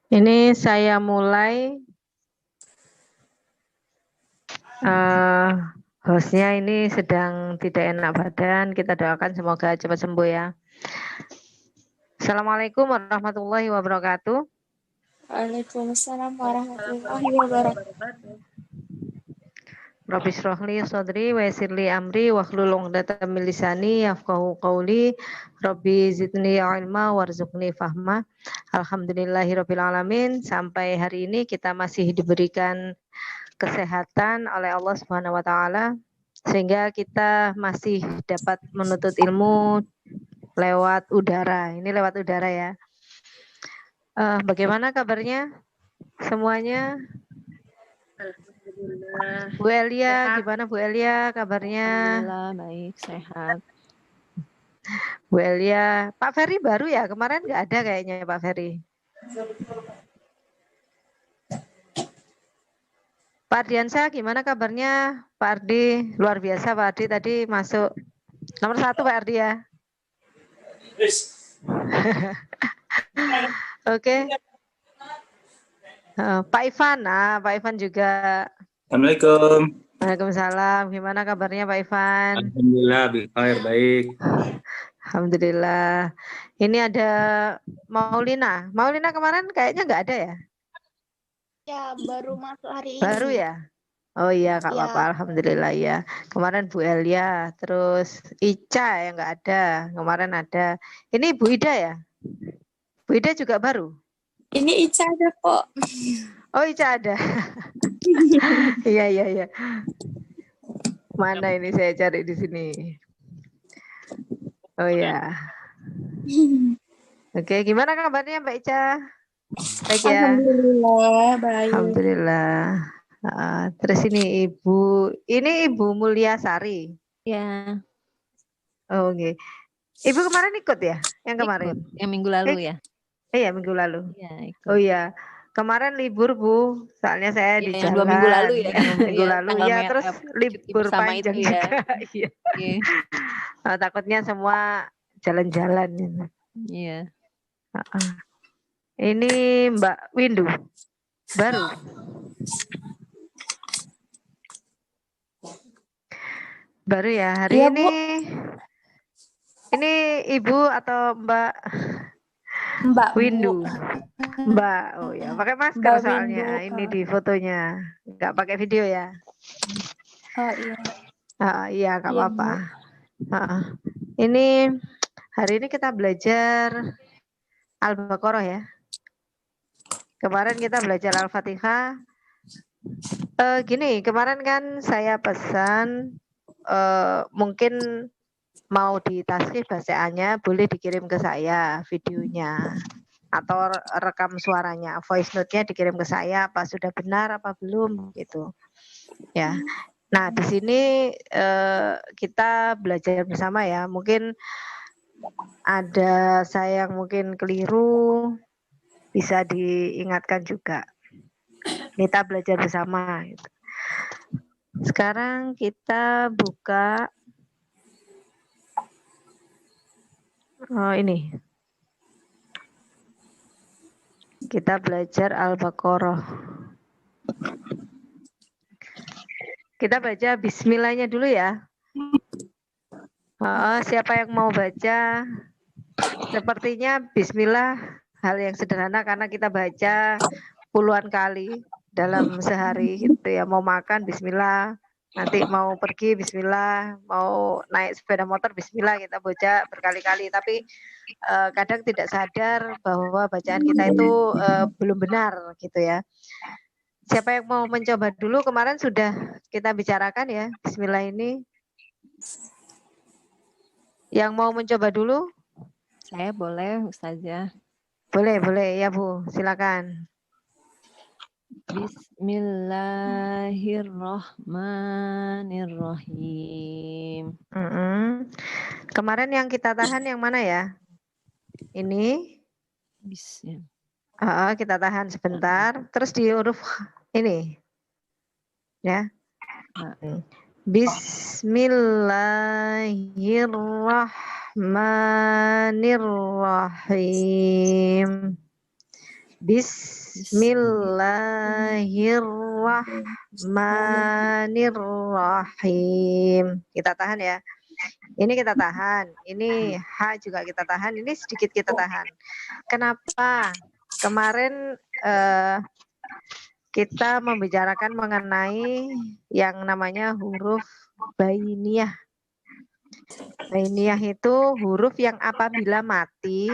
Ini saya mulai hostnya ini sedang tidak enak badan. Kita doakan semoga cepat sembuh ya. Assalamualaikum warahmatullahi wabarakatuh. Waalaikumsalam warahmatullahi wabarakatuh. Rabbi shrahli sadri wa yassirli amri wahlul 'uqdatam min lisani yafqahu qawli. Rabbi zidni ilma warzuqni fahma. Alhamdulillahirabbil alamin. Sampai hari ini kita masih diberikan kesehatan oleh Allah Subhanahu wa taala sehingga kita masih dapat menuntut ilmu lewat udara. Ini lewat udara ya. Bagaimana kabarnya semuanya? Alhamdulillah. Bu Elia, Sehat. gimana Bu Elia kabarnya? Alhamdulillah baik, sehat. Bu Elia, Pak Ferry baru ya? Kemarin nggak ada kayaknya Pak Ferry. Pak Ardiansyah, gimana kabarnya? Pak Ardi, luar biasa Pak Ardi tadi masuk nomor 1 Pak Ardi ya. Oke. Pak Ivan, Pak Ivan juga. Assalamualaikum. Waalaikumsalam. Gimana kabarnya Pak Ivan? Alhamdulillah, baik. Alhamdulillah. Ini ada Maulina. Maulina kemarin kayaknya nggak ada ya? Ya, baru masuk hari ini. Baru ya? Oh iya, Kak Ya. Papa. Alhamdulillah ya. Kemarin Bu Elia, terus Ica yang nggak ada. Kemarin ada. Ini Bu Ida ya? Bu Ida juga baru? Ini Ica ada kok. Oh, Ica ada. Iya. Mana ini saya cari di sini. Oh ya. Oke, gimana kabarnya Mbak Ica? Baik ya. Alhamdulillah baik. Alhamdulillah. Terus ini Ibu Mulia Sari. Ya. Oh, oke. Ibu kemarin ikut ya? Yang kemarin? Ikut. Yang minggu lalu ya? Iya, minggu lalu. Iya, ikut. Oh iya. Kemarin libur Bu, soalnya saya di jalan. Yang 2 minggu lalu ya. Minggu lalu ya, terus libur panjang itu ya. Iya. Takutnya semua jalan-jalan. Iya. Ini Mbak Windu, baru. Baru ya, hari Iya, ini. Bu. Ini Ibu atau Mbak Windu? Mbak, oh ya, pakai masker Mbak soalnya. Windu. Ini di fotonya, nggak pakai video ya? Oh iya. Iya, nggak Iya, apa-apa. Ini hari ini kita belajar Al-Baqarah ya. Kemarin kita belajar Al-Fatihah. Gini, kemarin kan saya pesan mungkin mau ditasih bacaannya boleh dikirim ke saya videonya atau rekam suaranya, voice note-nya dikirim ke saya apa sudah benar apa belum gitu ya. Nah di sini kita belajar bersama ya, mungkin ada saya yang mungkin keliru bisa diingatkan juga, kita belajar bersama gitu. Sekarang kita buka ini. Kita belajar Al-Baqarah. Kita baca bismillahnya dulu ya. Siapa yang mau baca? Sepertinya bismillah hal yang sederhana karena kita baca puluhan kali dalam sehari gitu ya. Mau makan bismillah, nanti mau pergi bismillah, mau naik sepeda motor bismillah, kita baca berkali-kali. Tapi kadang tidak sadar bahwa bacaan kita itu belum benar gitu ya. Siapa yang mau mencoba dulu? Kemarin sudah kita bicarakan ya bismillah ini. Yang mau mencoba dulu? Saya boleh, Ustazah. Boleh ya Bu, silakan. Bismillahirrahmanirrahim. Kemarin yang kita tahan yang mana ya? Ini. Kita tahan sebentar. Terus di huruf ini. Ya. Bismillahirrahmanirrahim. Bismillahirrahmanirrahim. Kita tahan ya. Ini kita tahan. Ini H juga kita tahan. Ini sedikit kita tahan. Kenapa? Kemarin kita membicarakan mengenai yang namanya huruf bainiyah. Bainiyah itu huruf yang apabila mati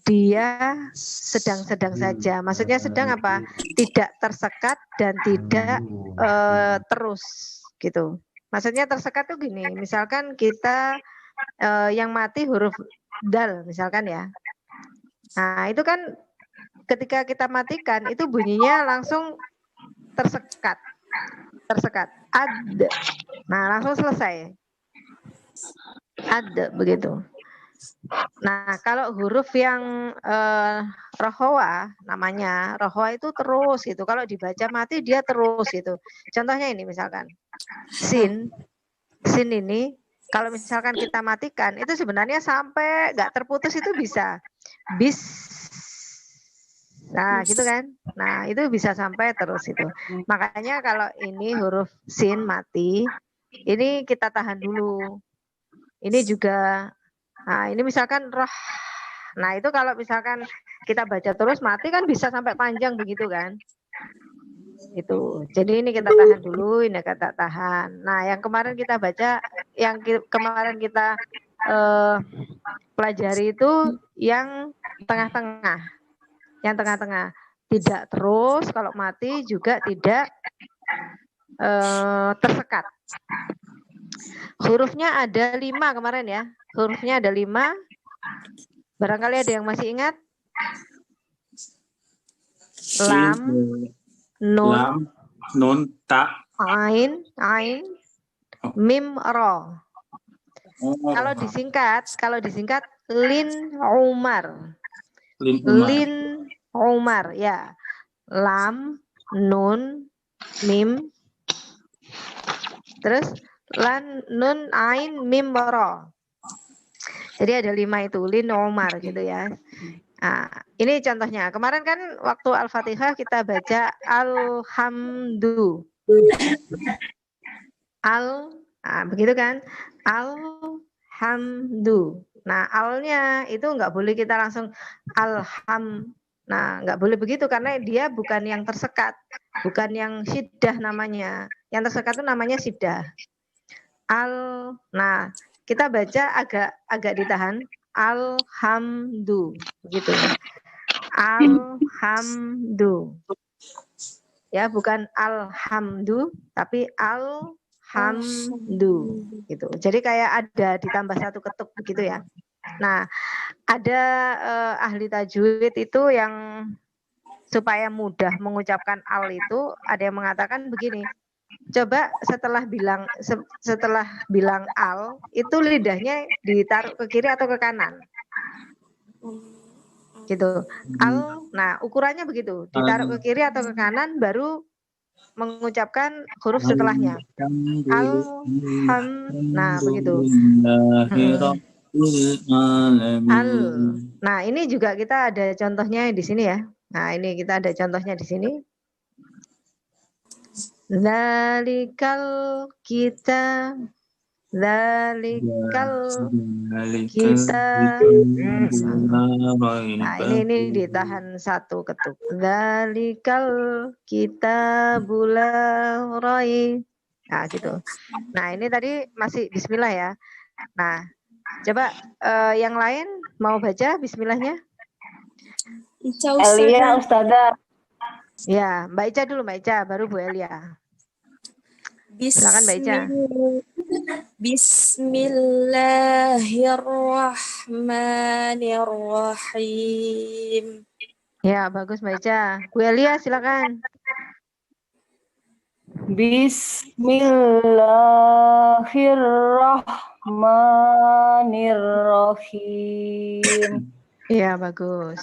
dia sedang-sedang saja. Maksudnya sedang apa? Tidak tersekat dan tidak terus gitu. Maksudnya tersekat tuh gini, misalkan kita yang mati huruf dal misalkan ya. Nah, itu kan ketika kita matikan itu bunyinya langsung tersekat. Tersekat. Ad. Nah, langsung selesai. Ad begitu. Nah, kalau huruf yang rohowa namanya, rohowa itu terus gitu. Kalau dibaca mati dia terus gitu. Contohnya ini misalkan sin ini kalau misalkan kita matikan itu sebenarnya sampai nggak terputus itu bisa bis. Nah, gitu kan. Nah, itu bisa sampai terus itu. Makanya kalau ini huruf sin mati, ini kita tahan dulu. Ini juga. Nah, ini misalkan roh. Nah, itu kalau misalkan kita baca terus mati kan bisa sampai panjang begitu kan. Itu. Jadi ini kita tahan dulu, ini kita tahan. Nah, yang kemarin kita baca, yang kemarin kita pelajari itu yang tengah-tengah. Yang tengah-tengah. Tidak terus, kalau mati juga tidak tersekat. Hurufnya ada 5 kemarin ya. Hurufnya ada 5. Barangkali ada yang masih ingat? Lam, nun, ta, ain, mim, ro. Kalau disingkat lin umar. Lin umar ya. Lam, nun, mim. Terus lan, nun, ain, mim, ro. Jadi ada 5 itu, lin umar gitu ya. Nah, ini contohnya. Kemarin kan waktu Al-Fatihah kita baca alhamdu. Nah, begitu kan? Alhamdu. Nah, alnya itu nggak boleh kita langsung alham. Nah, nggak boleh begitu karena dia bukan yang tersekat, bukan yang syiddah namanya. Yang tersekat itu namanya syiddah. Nah, kita baca agak ditahan. Alhamdu, begitu. Alhamdu. Ya, bukan alhamdu, tapi alhamdu, gitu. Jadi kayak ada ditambah satu ketuk begitu ya. Nah, ada ahli tajwid itu yang supaya mudah mengucapkan al itu, ada yang mengatakan begini. Coba setelah bilang al, itu lidahnya ditaruh ke kiri atau ke kanan. Gitu. Al, nah ukurannya begitu, ditaruh ke kiri atau ke kanan baru mengucapkan huruf setelahnya. Nah begitu. Nah ini juga kita ada contohnya di sini ya. Nah ini kita ada contohnya di sini. Zalikal kita Nah ini ditahan satu ketuk. Zalikal kitabul roi. Nah gitu. Nah ini tadi masih bismillah ya. Nah coba yang lain mau baca bismillahnya? Elia Ustazah. Ya Mbak Ica dulu, Mbak Ica baru Bu Elia. Silakan Mbak Ica. Bismillahirrahmanirrahim. Ya bagus Mbak Ica. Bu Elia silakan. Bismillahirrahmanirrahim. Iya bagus.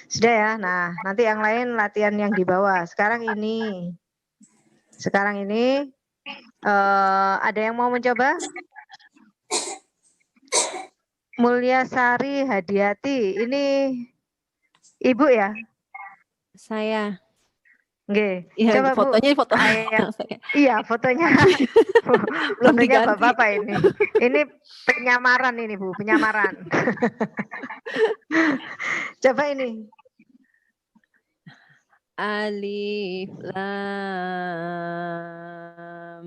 Sudah ya. Nah nanti yang lain latihan yang di bawah. Sekarang ini ada yang mau mencoba? Mulyasari Hadiati, ini ibu ya? Saya. Nggih. Ya, Coba Bu. fotonya foto Ayat. saya. Iya, fotonya. Belum Fotonya diganti. Bapak-bapak ini. Ini penyamaran ini Bu, penyamaran. Coba ini. Alif Lam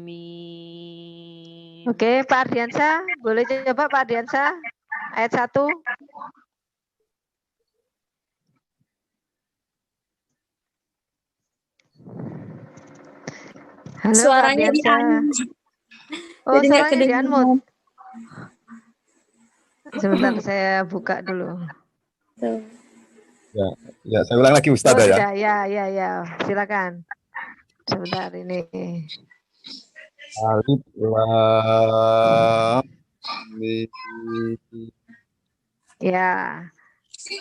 Mim. Oke, Pak Ardiansyah, boleh coba Pak Ardiansyah ayat 1. Halo Pak Suaranya di Ardiansyah. Oh, jadi nggak suaranya di kedengeran. unmute. Sebentar saya buka dulu. Tuh. Ya, saya ulang lagi Oh, Ustazah ya. sudah, ya. Silakan. Sebentar ini. Alif Lam Mim. Ya.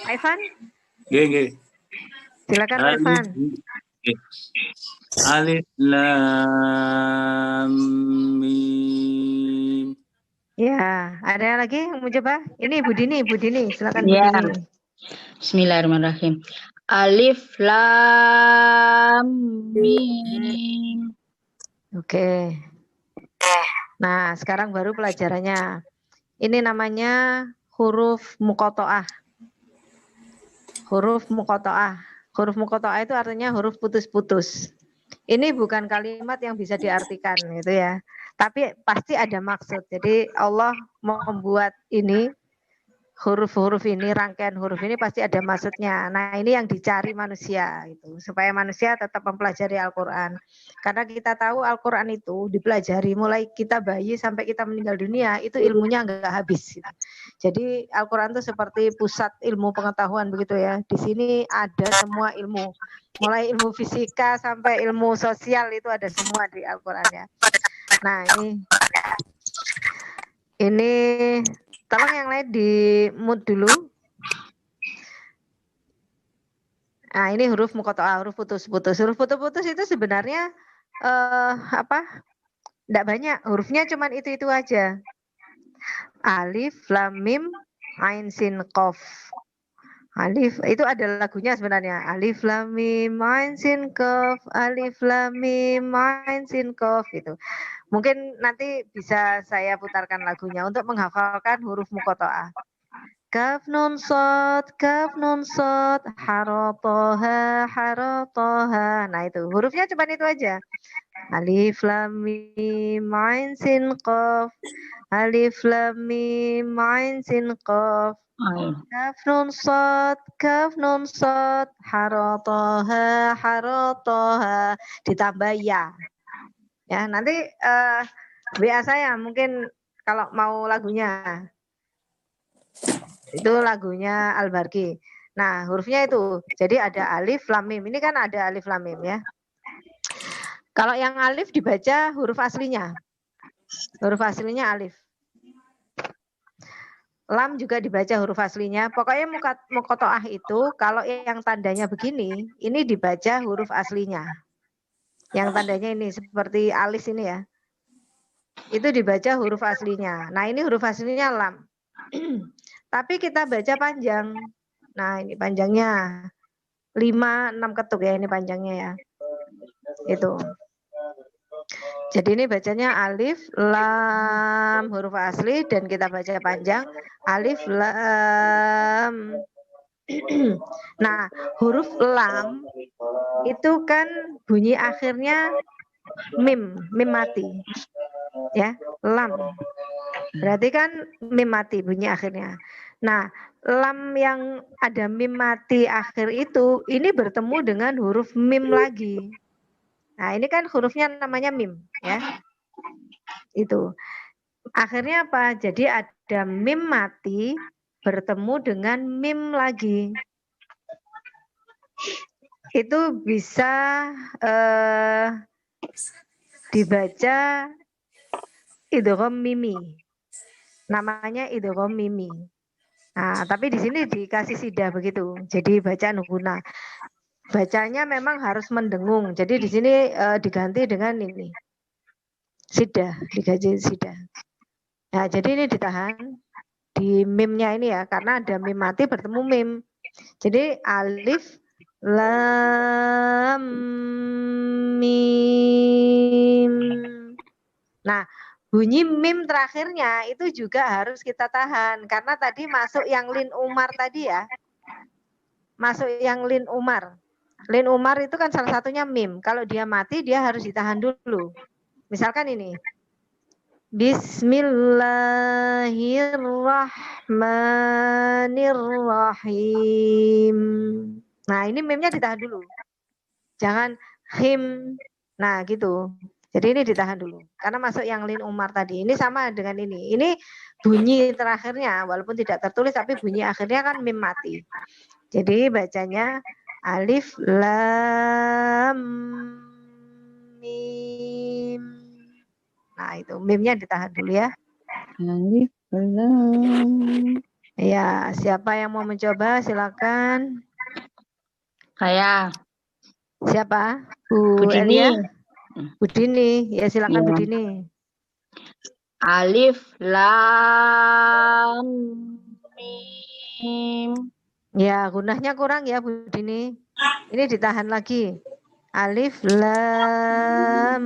Pak Ivan, G. silakan Pak Ivan. Alif Lam Mim. Ya, ada yang lagi yang mau coba? Ini Bu Dini, silakan Bu Ya. Dini. Bismillahirrahmanirrahim. Alif Lam Mim. Oke. Nah, sekarang baru pelajarannya. Ini namanya huruf muqatta'ah. Huruf muqatta'ah. Huruf muqatta'ah itu artinya huruf putus-putus. Ini bukan kalimat yang bisa diartikan gitu ya. Tapi pasti ada maksud. Jadi Allah membuat ini huruf-huruf ini, rangkaian huruf ini pasti ada maksudnya. Nah, ini yang dicari manusia itu, supaya manusia tetap mempelajari Al-Qur'an. Karena kita tahu Al-Qur'an itu dipelajari mulai kita bayi sampai kita meninggal dunia, itu ilmunya enggak habis gitu. Jadi Al-Qur'an itu seperti pusat ilmu pengetahuan begitu ya. Di sini ada semua ilmu. Mulai ilmu fisika sampai ilmu sosial itu ada semua di Al-Qur'an ya. Nah, ini tolong yang lain di mute dulu. Nah, ini huruf muqatta'ah, huruf putus-putus. Huruf putus-putus itu sebenarnya enggak banyak. Hurufnya cuman itu aja. Alif, lam, mim, ain, sin, qaf. Alif itu ada lagunya sebenarnya. Alif, lam, mim, ain, sin, qaf. Alif, lam, mim, ain, sin, qaf gitu. Mungkin nanti bisa saya putarkan lagunya untuk menghafalkan huruf muqatta'ah. Kaf nun sod, haratoha, haratoha. Nah itu hurufnya cuma itu aja. Alif lam mim ain sin qaf. Alif lam mim ain sin qaf. Kaf nun sod, haratoha, haratoha. Ditambah ya. Ya, nanti WA saya mungkin kalau mau lagunya. Itu lagunya Al-Barqi. Nah, hurufnya itu. Jadi ada alif lam mim. Ini kan ada alif lam mim ya. Kalau yang alif dibaca huruf aslinya. Huruf aslinya alif. Lam juga dibaca huruf aslinya. Pokoknya muqatta'ah itu kalau yang tandanya begini, ini dibaca huruf aslinya. Yang tandanya ini seperti alis ini ya. Itu dibaca huruf aslinya. Nah, ini huruf aslinya lam. Tapi kita baca panjang. Nah, ini panjangnya 5-6 ketuk ya, ini panjangnya ya. Itu. Jadi ini bacanya alif, lam, huruf asli dan kita baca panjang alif, lam. Nah, huruf lam itu kan bunyi akhirnya mim mati. Ya, lam. Berarti kan mim mati bunyi akhirnya. Nah, lam yang ada mim mati akhir itu ini bertemu dengan huruf mim lagi. Nah, ini kan hurufnya namanya mim ya. Itu. Akhirnya apa? Jadi ada mim mati bertemu dengan mim lagi. Itu bisa dibaca idgham mimi. Namanya idgham mimi. Nah, tapi di sini dikasih sidah begitu. Jadi bacaan guna. Bacanya memang harus mendengung. Jadi di sini diganti dengan ini. Sidah, diganti sidah. Nah, jadi ini ditahan di mimnya ini ya, karena ada mim mati bertemu mim. Jadi alif, lam mim. Nah, bunyi mim terakhirnya itu juga harus kita tahan karena tadi masuk yang lin umar tadi ya. Masuk yang lin umar. Lin umar itu kan salah satunya mim. Kalau dia mati dia harus ditahan dulu. Misalkan ini. Bismillahirrahmanirrahim. Nah, ini mimnya ditahan dulu. Jangan him. Nah, gitu. Jadi ini ditahan dulu. Karena masuk yang lin umar tadi. Ini sama dengan ini. Ini bunyi terakhirnya. Walaupun tidak tertulis tapi bunyi akhirnya kan mim mati. Jadi bacanya alif lam mim. Nah, itu mimnya ditahan dulu ya. Alif lam. Ya, siapa yang mau mencoba silakan. Saya. Siapa? Bu Bu Dini. Elia? Bu Dini. Ya, silakan Ya. Bu Dini. Alif lam mim. Ya, gunahnya kurang ya Bu Dini. Ini ditahan lagi. Alif lam.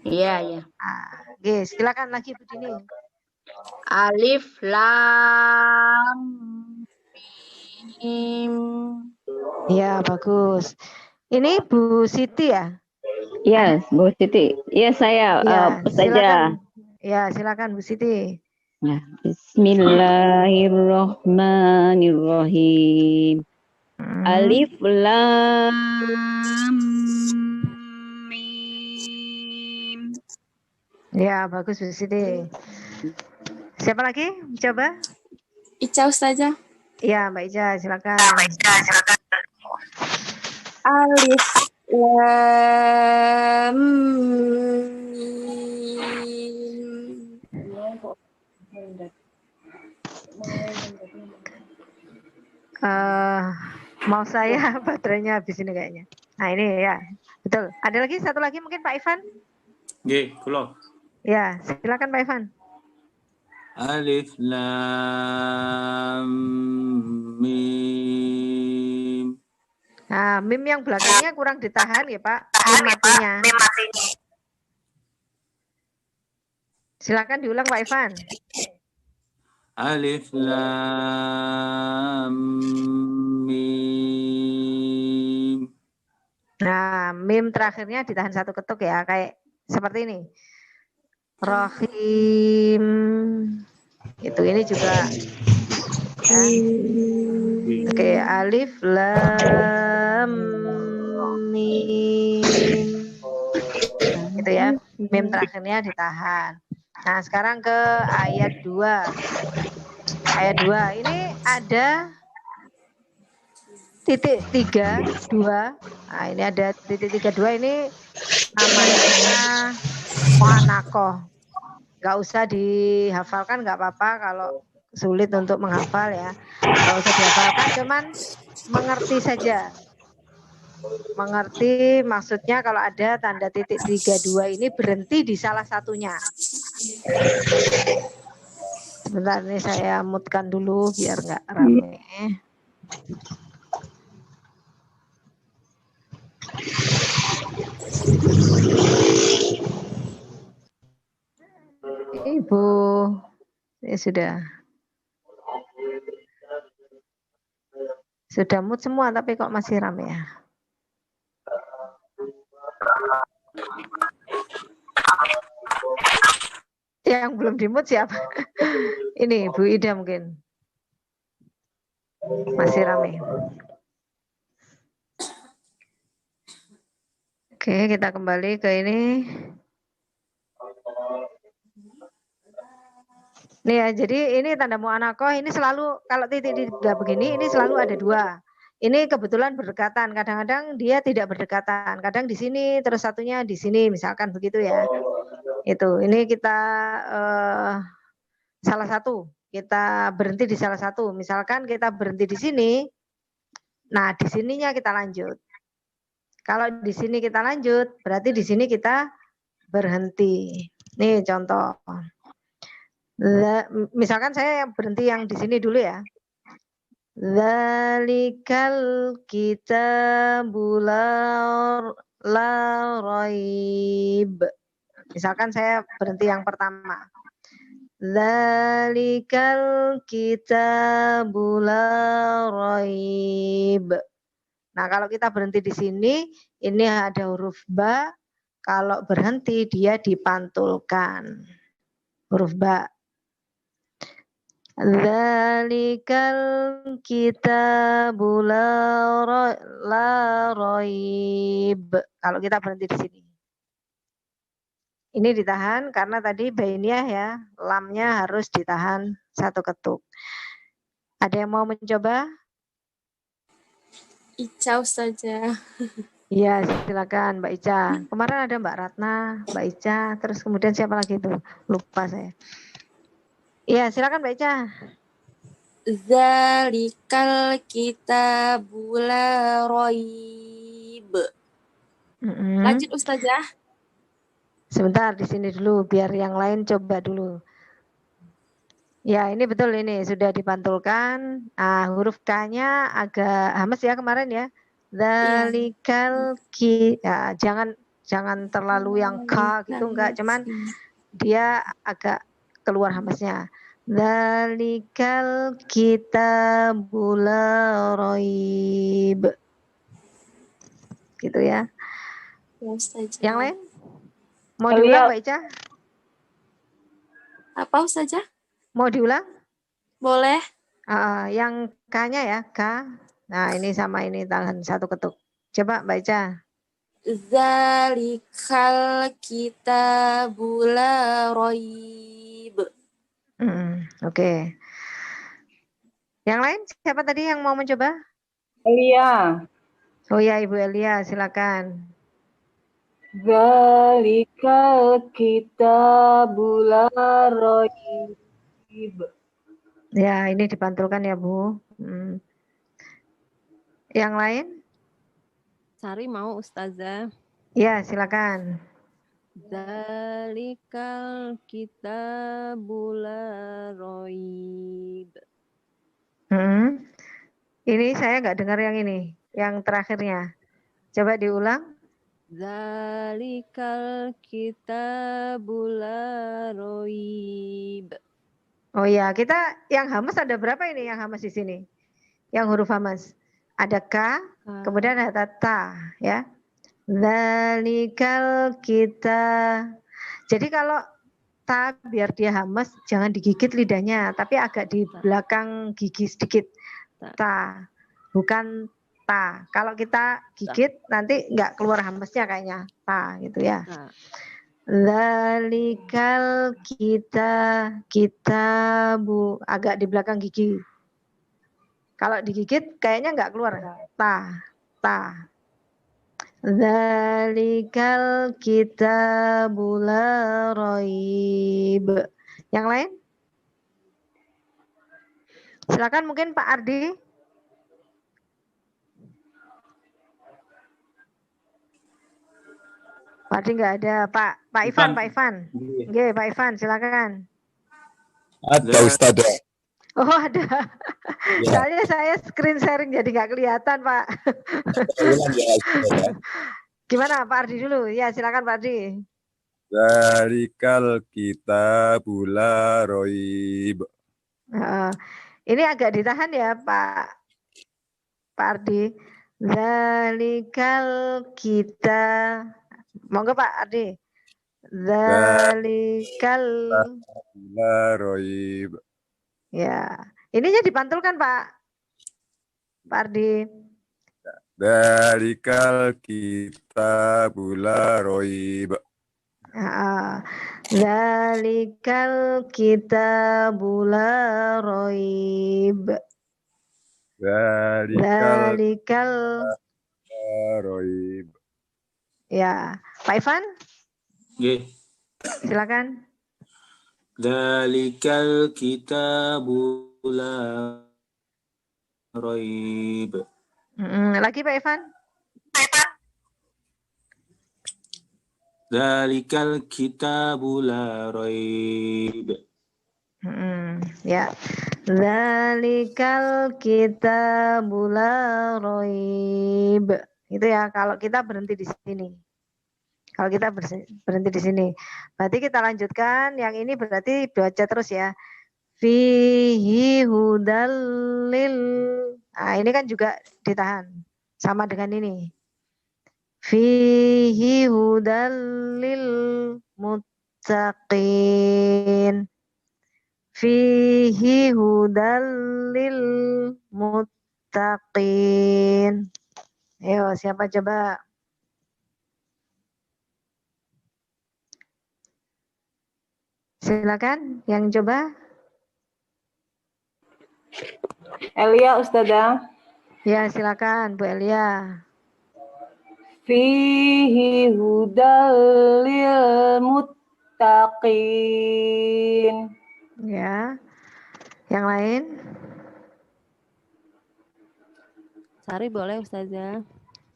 Iya, ya. Oke, silakan lagi Bu Dini. Alif lam mim. Ya, bagus. Ini Bu Siti ya? Yes, Bu Siti. Iya, saya Ya, saja. silakan. Ya, silakan Bu Siti. Ya, Bismillahirrahmanirrahim. Alif lam mim. Ya, bagus Bu Siti. Siapa lagi? Coba. Ica Ustazah. Ya, Mbak Ica, silakan. Alif lam mim. Mau saya baterainya habis ini kayaknya. Nah, ini ya. Betul. Ada lagi satu lagi mungkin Pak Ivan? Nggih, kula. Ya, silakan Pak Ivan. Alif lam mim. Nah, mim yang belakangnya kurang ditahan ya Pak. Mim matinya. Silakan diulang Pak Ivan. Alif lam mim. Nah, mim terakhirnya ditahan satu ketuk ya, kayak seperti ini. Rohim. Itu ini juga. Ya. Oke, alif lam mim. Gitu ya. Mim terakhirnya ditahan. Nah, sekarang ke ayat 2. Ayat 2 ini ada titik 32. Nah, ini ada titik 32 ini namanya mu'anakoh. Nggak usah dihafalkan, nggak apa-apa kalau sulit untuk menghafal ya. Nggak usah dihafalkan, cuman mengerti saja. Mengerti maksudnya kalau ada tanda titik 32 ini berhenti di salah satunya. Sebentar ini saya mutkan dulu biar nggak rame. Ibu, ya sudah mut semua tapi kok masih rame ya? Yang belum dimut siapa? Ini Bu Ida mungkin. Masih rame. Oke, kita kembali ke ini. Nih ya, jadi ini tanda mu'anakoh ini selalu kalau titik tiga begini ini selalu ada dua. Ini kebetulan berdekatan. Kadang-kadang dia tidak berdekatan. Kadang di sini terus satunya di sini, misalkan begitu ya. Itu. Ini kita salah satu. Kita berhenti di salah satu. Misalkan kita berhenti di sini. Nah, di sininya kita lanjut. Kalau di sini kita lanjut, berarti di sini kita berhenti. Nih contoh. Misalkan saya berhenti yang di sini dulu ya. Dzalikal kitabu la raib. Misalkan saya berhenti yang pertama. Dzalikal kitabu la raib. Nah, kalau kita berhenti di sini, ini ada huruf ba. Kalau berhenti, dia dipantulkan. Huruf ba. Dzalikal kitabu la raib. Kalau kita berhenti di sini. Ini ditahan karena tadi bainiyah ya, lamnya harus ditahan satu ketuk. Ada yang mau mencoba? Ica Ustazah. Iya, silakan Mbak Ica. Kemarin ada Mbak Ratna, Mbak Ica, terus kemudian siapa lagi itu? Lupa saya. Iya, silakan Mbak Ica. Dzalikal kitabu la raib. Lanjut Ustazah. Sebentar di sini dulu, biar yang lain coba dulu. Ya, ini betul ini sudah dipantulkan. Nah, huruf K-nya agak hamas ya kemarin ya. Dzalikal ya, jangan terlalu yang K gitu enggak, cuman dia agak keluar hamasnya. Dzalikal kitabu la raib. Gitu ya. Ya, Ustazah. Yang lain? Mau diulang Mbak Ica? Apa Ustazah? Mau diulang? Boleh. Yang K-nya ya, K. Nah, ini sama ini tangan satu ketuk. Coba Mbak Ica. Dzalikal kitabu la raib. Oke. Yang lain siapa tadi yang mau mencoba? Elia. Oh ya, Ibu Elia, silakan. Dzalikal kitabu la raib. Ya, ini dipantulkan ya, Bu. Yang lain? Sari mau Ustazah. Ya, silakan. Dzalikal kitabu la raib. Ini saya nggak dengar yang ini, yang terakhirnya. Coba diulang. Dzalikal kitabu la raib. Oh ya, kita yang hamas ada berapa ini yang hamas di sini? Yang huruf hamas. Ada K, kemudian ada ta, ya. Dzalikal kita. Jadi kalau ta biar dia hamas, jangan digigit lidahnya, tapi agak di belakang gigi sedikit. Ta, bukan ta. Kalau kita gigit nanti nggak keluar hamasnya kayaknya. Ta gitu ya. Dzalikal kita bu agak di belakang gigi. Kalau digigit kayaknya nggak keluar. Ta. Dzalikal kitabu la raib. Yang lain? Silakan mungkin Pak Ardi. Pak Ardi nggak ada. Pak Ivan. Oke, Pak Ivan, silakan. Ada Ustazah. Oh ada. Ya. Soalnya saya screen sharing jadi nggak kelihatan Pak. Gimana Pak Ardi dulu? Ya silakan Pak Ardi. Dzalikal kitabu la raib. Ini agak ditahan ya Pak Ardi. Dzalikal kita. Monggo Pak Ardi. Dzalikal la raib. Ya, ininya dipantulkan Pak Ardi. Dzalikal kitabu la raib. Dzalikal kitabu la raib. Dzalikal la raib. Ya, Pak Ivan? Oke. Silakan. Dzalikal kitabu la raib. Lagi Pak Ivan? Dzalikal kitabu la raib. Ya. Dzalikal kitabul la raib. Itu ya kalau kita berhenti di sini. Kalau kita berhenti di sini. Berarti kita lanjutkan yang ini berarti baca terus ya. Fihi hudal lil. Nah, ini kan juga ditahan. Sama dengan ini. Fihi hudal lil muttaqin. Fihi hudal lil muttaqin. Ayo, siapa coba? Silakan yang coba. Elia, Ustazah. Ya, silakan Bu Elia. Fihi hudal lil muttaqin. Ya. Yang lain? Sari boleh Ustazah?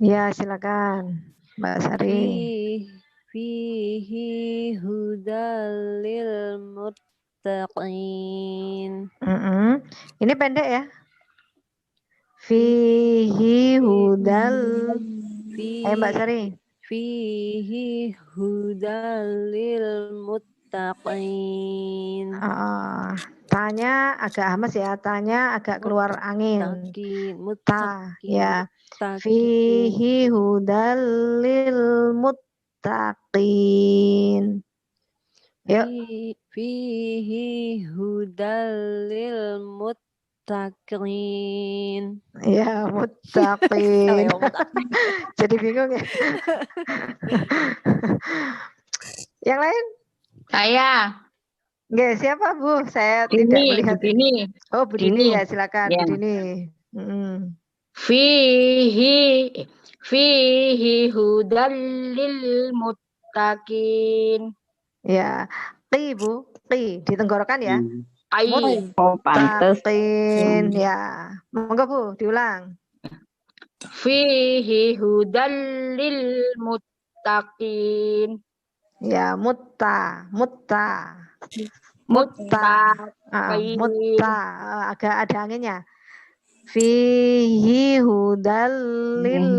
Ya, silakan Mbak Sari. Fihi hudal lil muttaqin. Ini pendek ya. Fihi hudal. Mbak Sari. Fihi hudal lil muttaqin. Tanya agak hamas ya. Tanya agak keluar angin. Ta, ya. Fihi hudal lil muttaqin. Yuk. Fihi hudal lil muttaqin. Ya, muttaqin. Jadi bingung ya. Yang lain? Saya. Nggak, siapa Bu? Saya tidak melihat. Dini. Oh, Bu Dini ya, silakan Bu Dini. Fihi hudal lil muttaqin. Ya, qi Bu, qi di tenggorokan ya. Oh, pantes. Muttaqin, ya. Monggo Bu, diulang. Fihi hudal lil muttaqin. Ya, mutta. Mutta, agak ada anginnya. Fihi hudal lil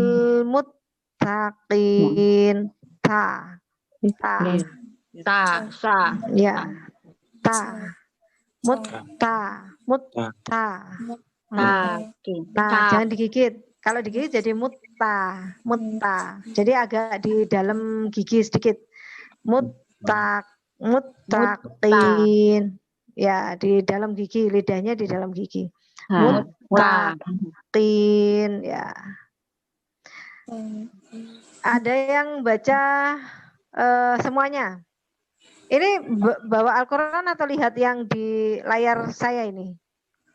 muttaqin. Ta. Ya. Ta. Mutta. Jangan digigit. Kalau digigit jadi mutta. Jadi agak di dalam gigi sedikit. Muttaqin. Ya, di dalam gigi, lidahnya di dalam gigi. Muttaqin, ya. Ada yang baca semuanya? Ini bawa Al-Quran atau lihat yang di layar saya ini?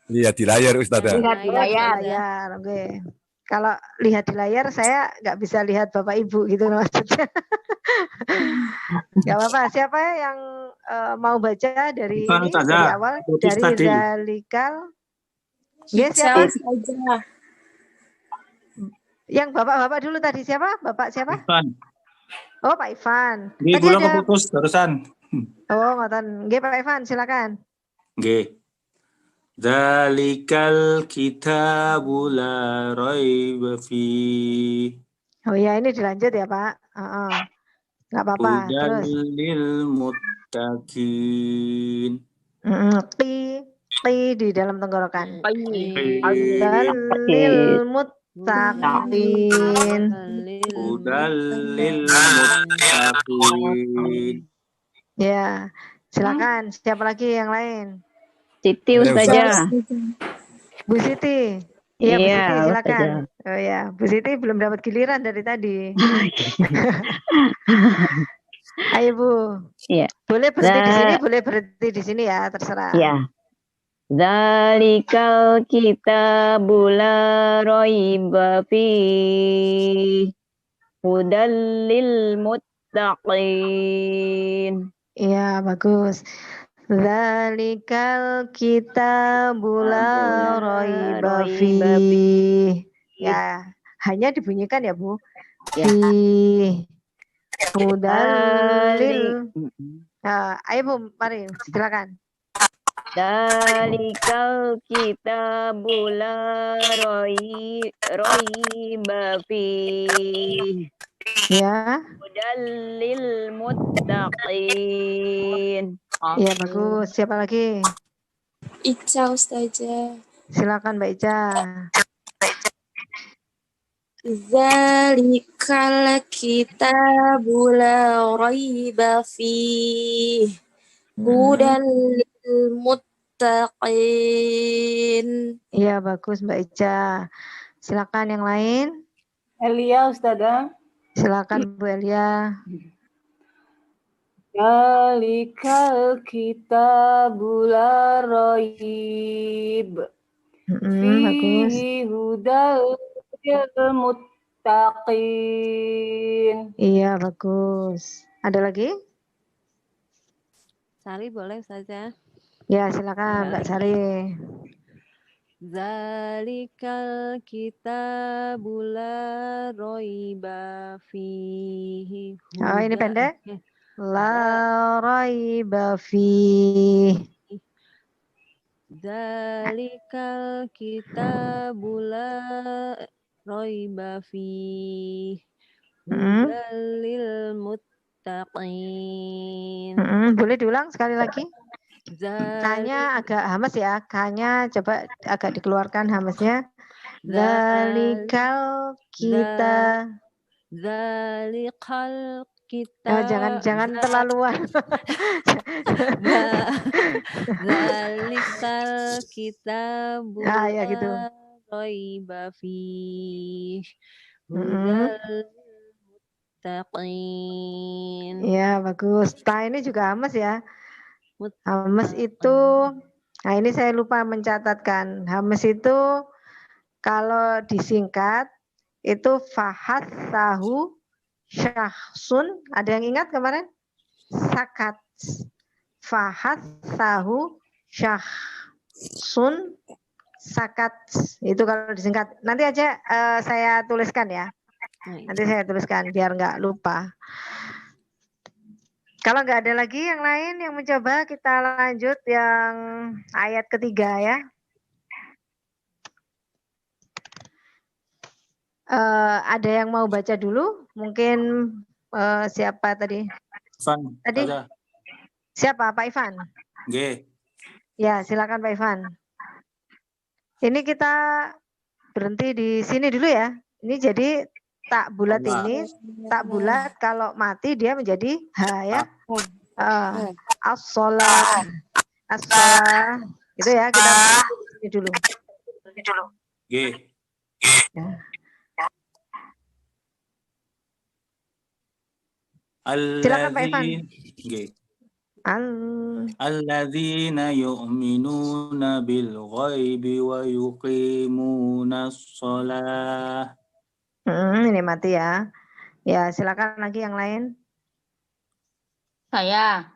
Lihat di layar Ustazah. Lihat di layar. Oke. Kalau lihat di layar saya nggak bisa lihat Bapak Ibu gitu maksudnya. Gak apa-apa. Siapa yang mau baca dari ini dari awal dari Zalikal? Yes, siapa? Yang bapak-bapak dulu tadi siapa? Bapak siapa? Ivan. Oh, Pak Ivan. Nggih, kula keputus barusan. Oh, ngoten. Nggih, Pak Ivan, silakan. Nggih. Dzalikal kitabu la raiba fi. Oh ya, ini dilanjut ya, Pak. Nggak apa-apa. Terus. Hudal muttaqin. Qi di dalam tenggorokan. Hudal lil muttaqin. Hudal lil muttaqin. Ya, silakan. Siapa lagi yang lain? Siti Ustazah. Bu Siti. Iya, Bu Siti, silakan. Oh ya, Bu Siti belum dapat giliran dari tadi. Ayo Bu. Iya. Boleh berhenti di sini, boleh berhenti di sini ya, terserah. Iya. Dzalikal kitabu la raiba fihi hudal lil muttaqin. Iya, bagus. Dzalikal kitabu la raiba fihi. Ya, hanya dibunyikan ya, Bu. Fi hudal lil. Ayo Bu, mari silakan. Dalikal kitabu la raiba fihi Ya, hudal lil muttaqin. ya bagus. Siapa lagi? Ica Ustazah. Silakan Mbak Ica. Zalikal kitabu la raiba fihi hudan lil muttaqin. Iya bagus Mbak Ica. Silakan yang lain. Elia Ustazah. Silakan Bu Elia. Zalikal kitabu la raib Bagus. fihi hudal lil muttaqin. Iya bagus. Ada lagi? Sari boleh Ustazah? Ya silakan Mbak Sari. Zalikal kitabu la raiba fihi Oh ini hudan. pendek. La raiba fi. Zalikal kitabu la raiba fihi hudal lil muttaqin. Boleh diulang sekali lagi? Zalik K-nya agak hamas ya. K-nya coba agak dikeluarkan hamasnya. Zalikal kita. Zalikal kita. Jangan terlaluan. Zalikal kitabu Ya gitu. raiba fihi hudal muttaqin. Ya bagus. Ta ini juga hamas ya. Hamas itu, nah ini saya lupa mencatatkan. Hamas itu kalau disingkat itu fahas sahu syahsun. Ada yang ingat kemarin? Sakat. Fahas sahu syahsun sakat. Itu kalau disingkat. Nanti aja saya tuliskan ya. Nanti saya tuliskan biar nggak lupa. Kalau nggak ada lagi yang lain yang mencoba, kita lanjut yang ayat ketiga ya. Ada yang mau baca dulu? Mungkin siapa tadi? Ivan. Tadi Ada. siapa? Pak Ivan? G. Ya, silakan Pak Ivan. Ini kita berhenti di sini dulu ya. Ini jadi tak bulat ini, tak bulat kalau mati dia menjadi H ya. As-sholah. As-sholah. Itu ya, kita ini dulu. G. Ya. Silakan Pak Ivan. G. Al Alladzina yu'minuna bil ghaibi wa yuqimuna shalah. Ini mati ya. Ya, silakan lagi yang lain. Saya.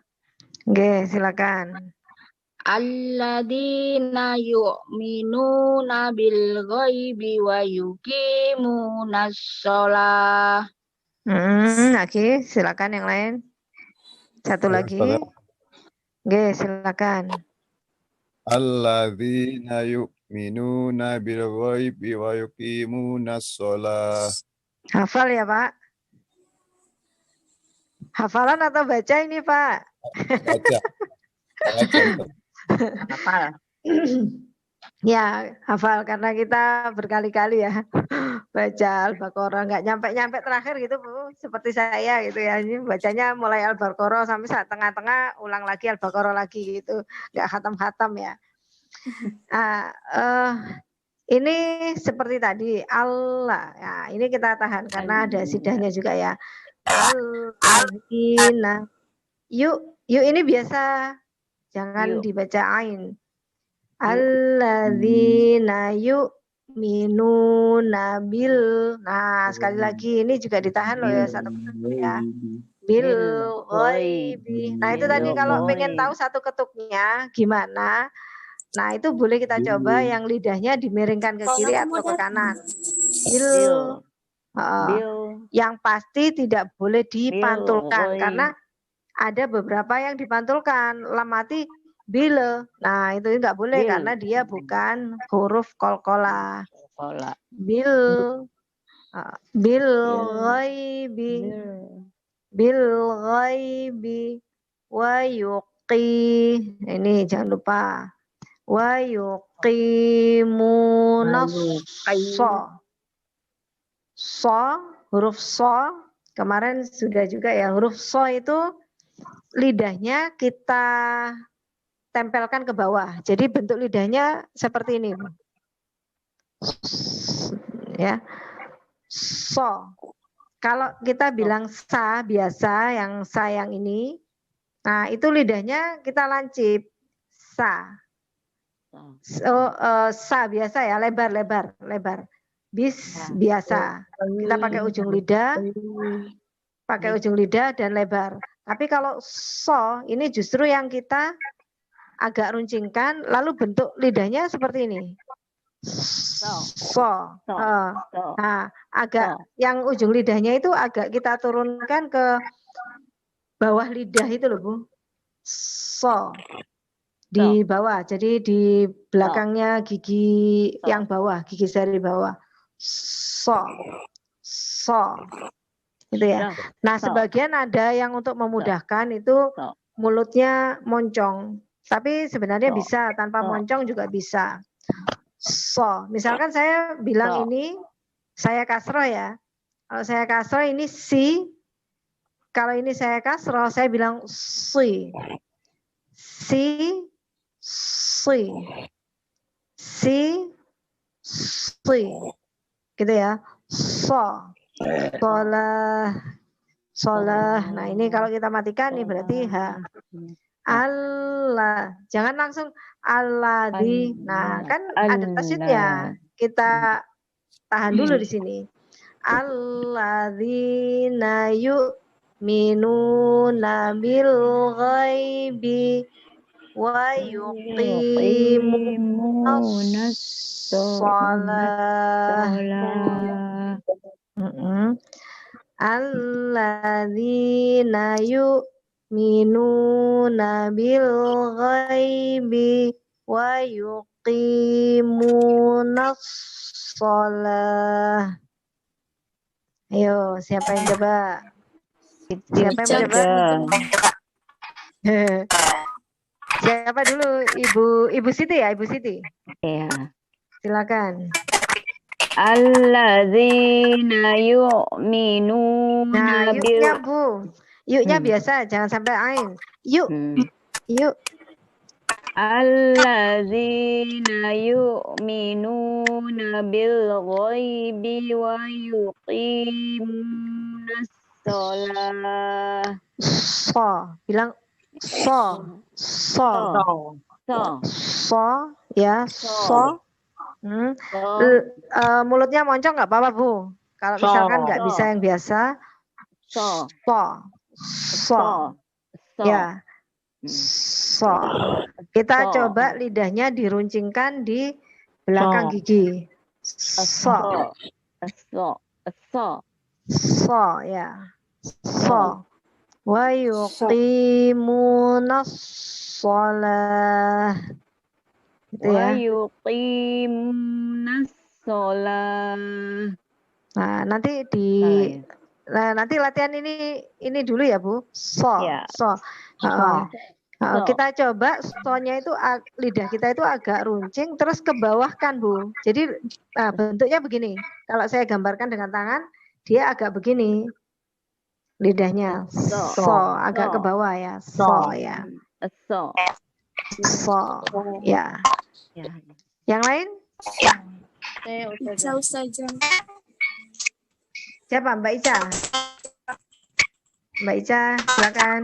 Oke, silakan. Alladzina yu'minuna bil ghaibi wa yuqimunas shalah. Lagi, silakan yang lain. Satu lagi. Oke, silakan. Alladzina yu'minuna bil ghaibi wa yuqimunas shalah. Hafal ya, Pak? Hafalan atau baca ini, Pak? Baca. Hafal. Ya, hafal karena kita berkali-kali ya baca Al-Baqarah, nggak nyampe-nyampe terakhir gitu Bu, seperti saya gitu ya. Ini bacanya mulai Al-Baqarah sampai saat tengah-tengah ulang lagi Al-Baqarah lagi gitu, nggak khatam-khatam ya. Ini seperti tadi Allah. Ya, ini kita tahan karena ada sidahnya juga ya. Alladzina. Yuk ini biasa, jangan dibaca ain. Alladzina yu'minuna bil. Nah, sekali lagi ini juga ditahan loh ya satu ketuk ya. Bil ghaibi. Nah, itu tadi kalau pengen tahu satu ketuknya gimana? Nah, itu boleh kita coba yang lidahnya dimiringkan ke kiri atau ke kanan. Bil. Yang pasti tidak boleh dipantulkan karena ada beberapa yang dipantulkan. Lam mati Bile. Nah, itu nggak boleh Bil. karena dia bukan huruf qalqalah. Kola. Bil bil ghaibi bil ghaibi wa yuqi. Ini jangan lupa. Wa yuqimunas so, huruf so. Kemarin sudah juga ya, huruf so itu lidahnya kita tempelkan ke bawah. Jadi bentuk lidahnya seperti ini. Ya. So. Kalau kita bilang sa biasa, yang sa yang ini, nah itu lidahnya kita lancip. Sa. Sa biasa ya, lebar. Biasa. Kita pakai ujung lidah dan lebar. Tapi kalau so, ini justru yang kita agak runcingkan, lalu bentuk lidahnya seperti ini. So. Nah, agak yang ujung lidahnya itu agak kita turunkan ke bawah lidah itu loh, Bu. So. Di bawah. Jadi di belakangnya gigi yang bawah, gigi seri bawah. So. Gitu ya. Nah, sebagian ada yang untuk memudahkan itu mulutnya moncong. Tapi sebenarnya bisa tanpa moncong juga bisa. So, misalkan saya bilang ini saya kasroh ya. Kalau saya kasroh ini si. Kalau ini saya kasroh saya bilang si. Si. Gitu ya. Solah. Nah, ini kalau kita matikan nih berarti ha. Allah. Jangan langsung alladzi. Nah, kan ada tasydidnya. Kita tahan dulu di sini. Alladzina yu'minuna bil ghaibi wa yuqimunas shalah. Alladzina yu'minuna bil ghaibi wa yuqimunas shalah. Ayo, siapa yang coba? Siapa yang mencoba? Siapa dulu? Ibu Siti ya, Ibu Siti. Ya. Silakan. Alladzina yu'minuna Nah, yuknya Bu. Yuknya biasa, jangan sampai ain. Yuk. Alladzina yu'minuna bil ghaibi wa yuqimunas shalah. So, bilang so. Ya, so. Mulutnya moncong nggak apa-apa Bu. Kalau misalkan nggak bisa yang biasa, so. Ya, so. Kita coba lidahnya diruncingkan di belakang gigi. So ya. So. Wa yuqimunas shalah. Gitu ya. Wa yuqimunas shalah. Nah, nanti nanti latihan ini dulu ya, Bu. Kita coba so-nya itu lidah kita itu agak runcing terus ke bawah kan, Bu. Jadi bentuknya begini. Kalau saya gambarkan dengan tangan, dia agak begini. Lidahnya agak ke bawah ya. Ya. Ya. Yang lain? Ica Ustazah. Siapa? Mbak Ica. Mbak Ica, silakan.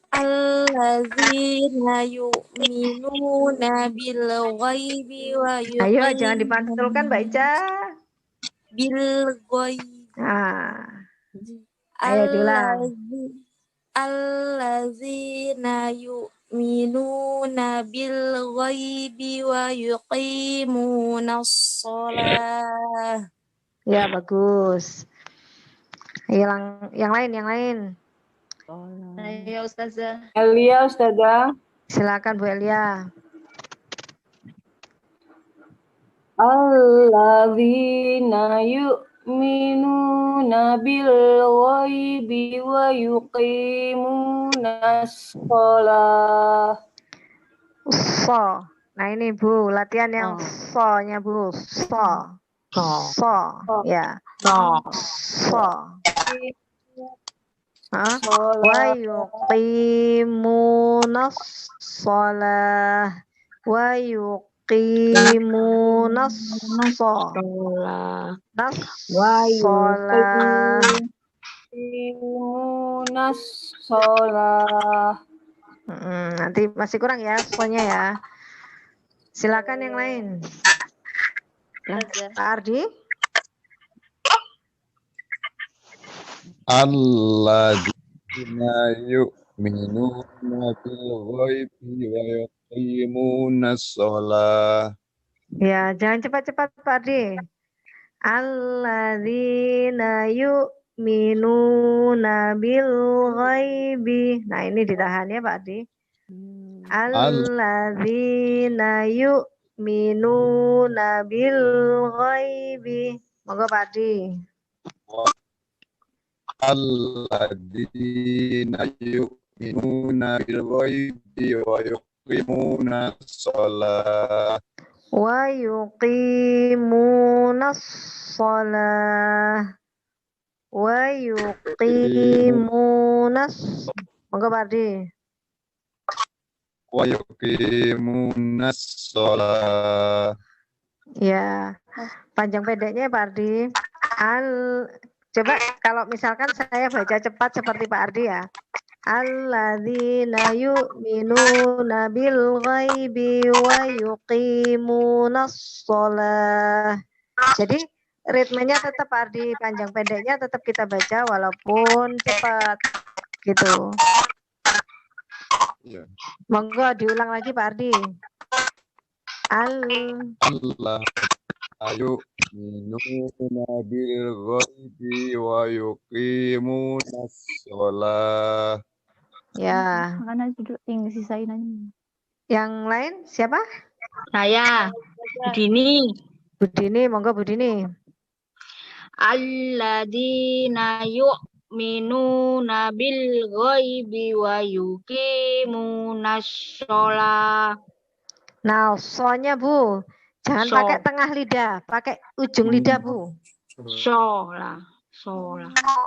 Alladzina yu'minuna bil ghaibi wa yuqimuna. Ayo, jangan dipantulkan Mbak Ica. Bil ghaibi. Ayo diulang. Alladzina yu'minuna bil ghaibi wa yuqimunas shalah. Ya, bagus. Yang lain. Ayo Ustazah. Elia Ustazah. Silakan Bu Elia. Alladzina yu'minuna bil ghaibi wa yuqimunas shalah. So. Nah ini Bu, latihan yang so-nya Bu. So. So. Ya. So. Hah? Wa yuqimunas shalah. Wa yuqimunas shalah. Yuqimunas shalah. Nanti masih kurang ya soalnya ya. Silakan yang lain. Pak Ardi. Alladzina yu'minuna bil ghaibi wa yuqimunas shalah. Ya, jangan cepat-cepat Pak Ardi. Alladzina yu'minuna bil ghaibi. Nah, ini ditahan ya Pak Ardi. Alladzina yu'minuna bil ghaibi. Monggo Pak Ardi. Alladzina yu'minuna bil ghaibi wa yuqimunas shalah. Wa yuqimunas shalah. Wa yuqimunas. Monggo Pak Ardi. Wa yuqimunas shalah. Ya, panjang pendeknya Pak Ardi. Coba kalau misalkan saya baca cepat seperti Pak Ardi ya. Alladzina yu'minuna bil ghaibi wa yuqimunas shalah. Jadi ritmenya tetap Pak Ardi, panjang pendeknya tetap kita baca walaupun cepat gitu. Ya. Monggo diulang lagi Pak Ardi. Allah yu'minuna bil ghaibi wa yuqimunas shalah. Ya. Makanya duduk tinggi sisain aja. Yang lain siapa? Saya, Budini. Budini, monggo Budini. Alladzina yu'minuna bil ghaibi wa yuqimunas shalah. Nah, so-nya Bu, jangan So. pakai tengah lidah, pakai ujung lidah Bu. Shalah.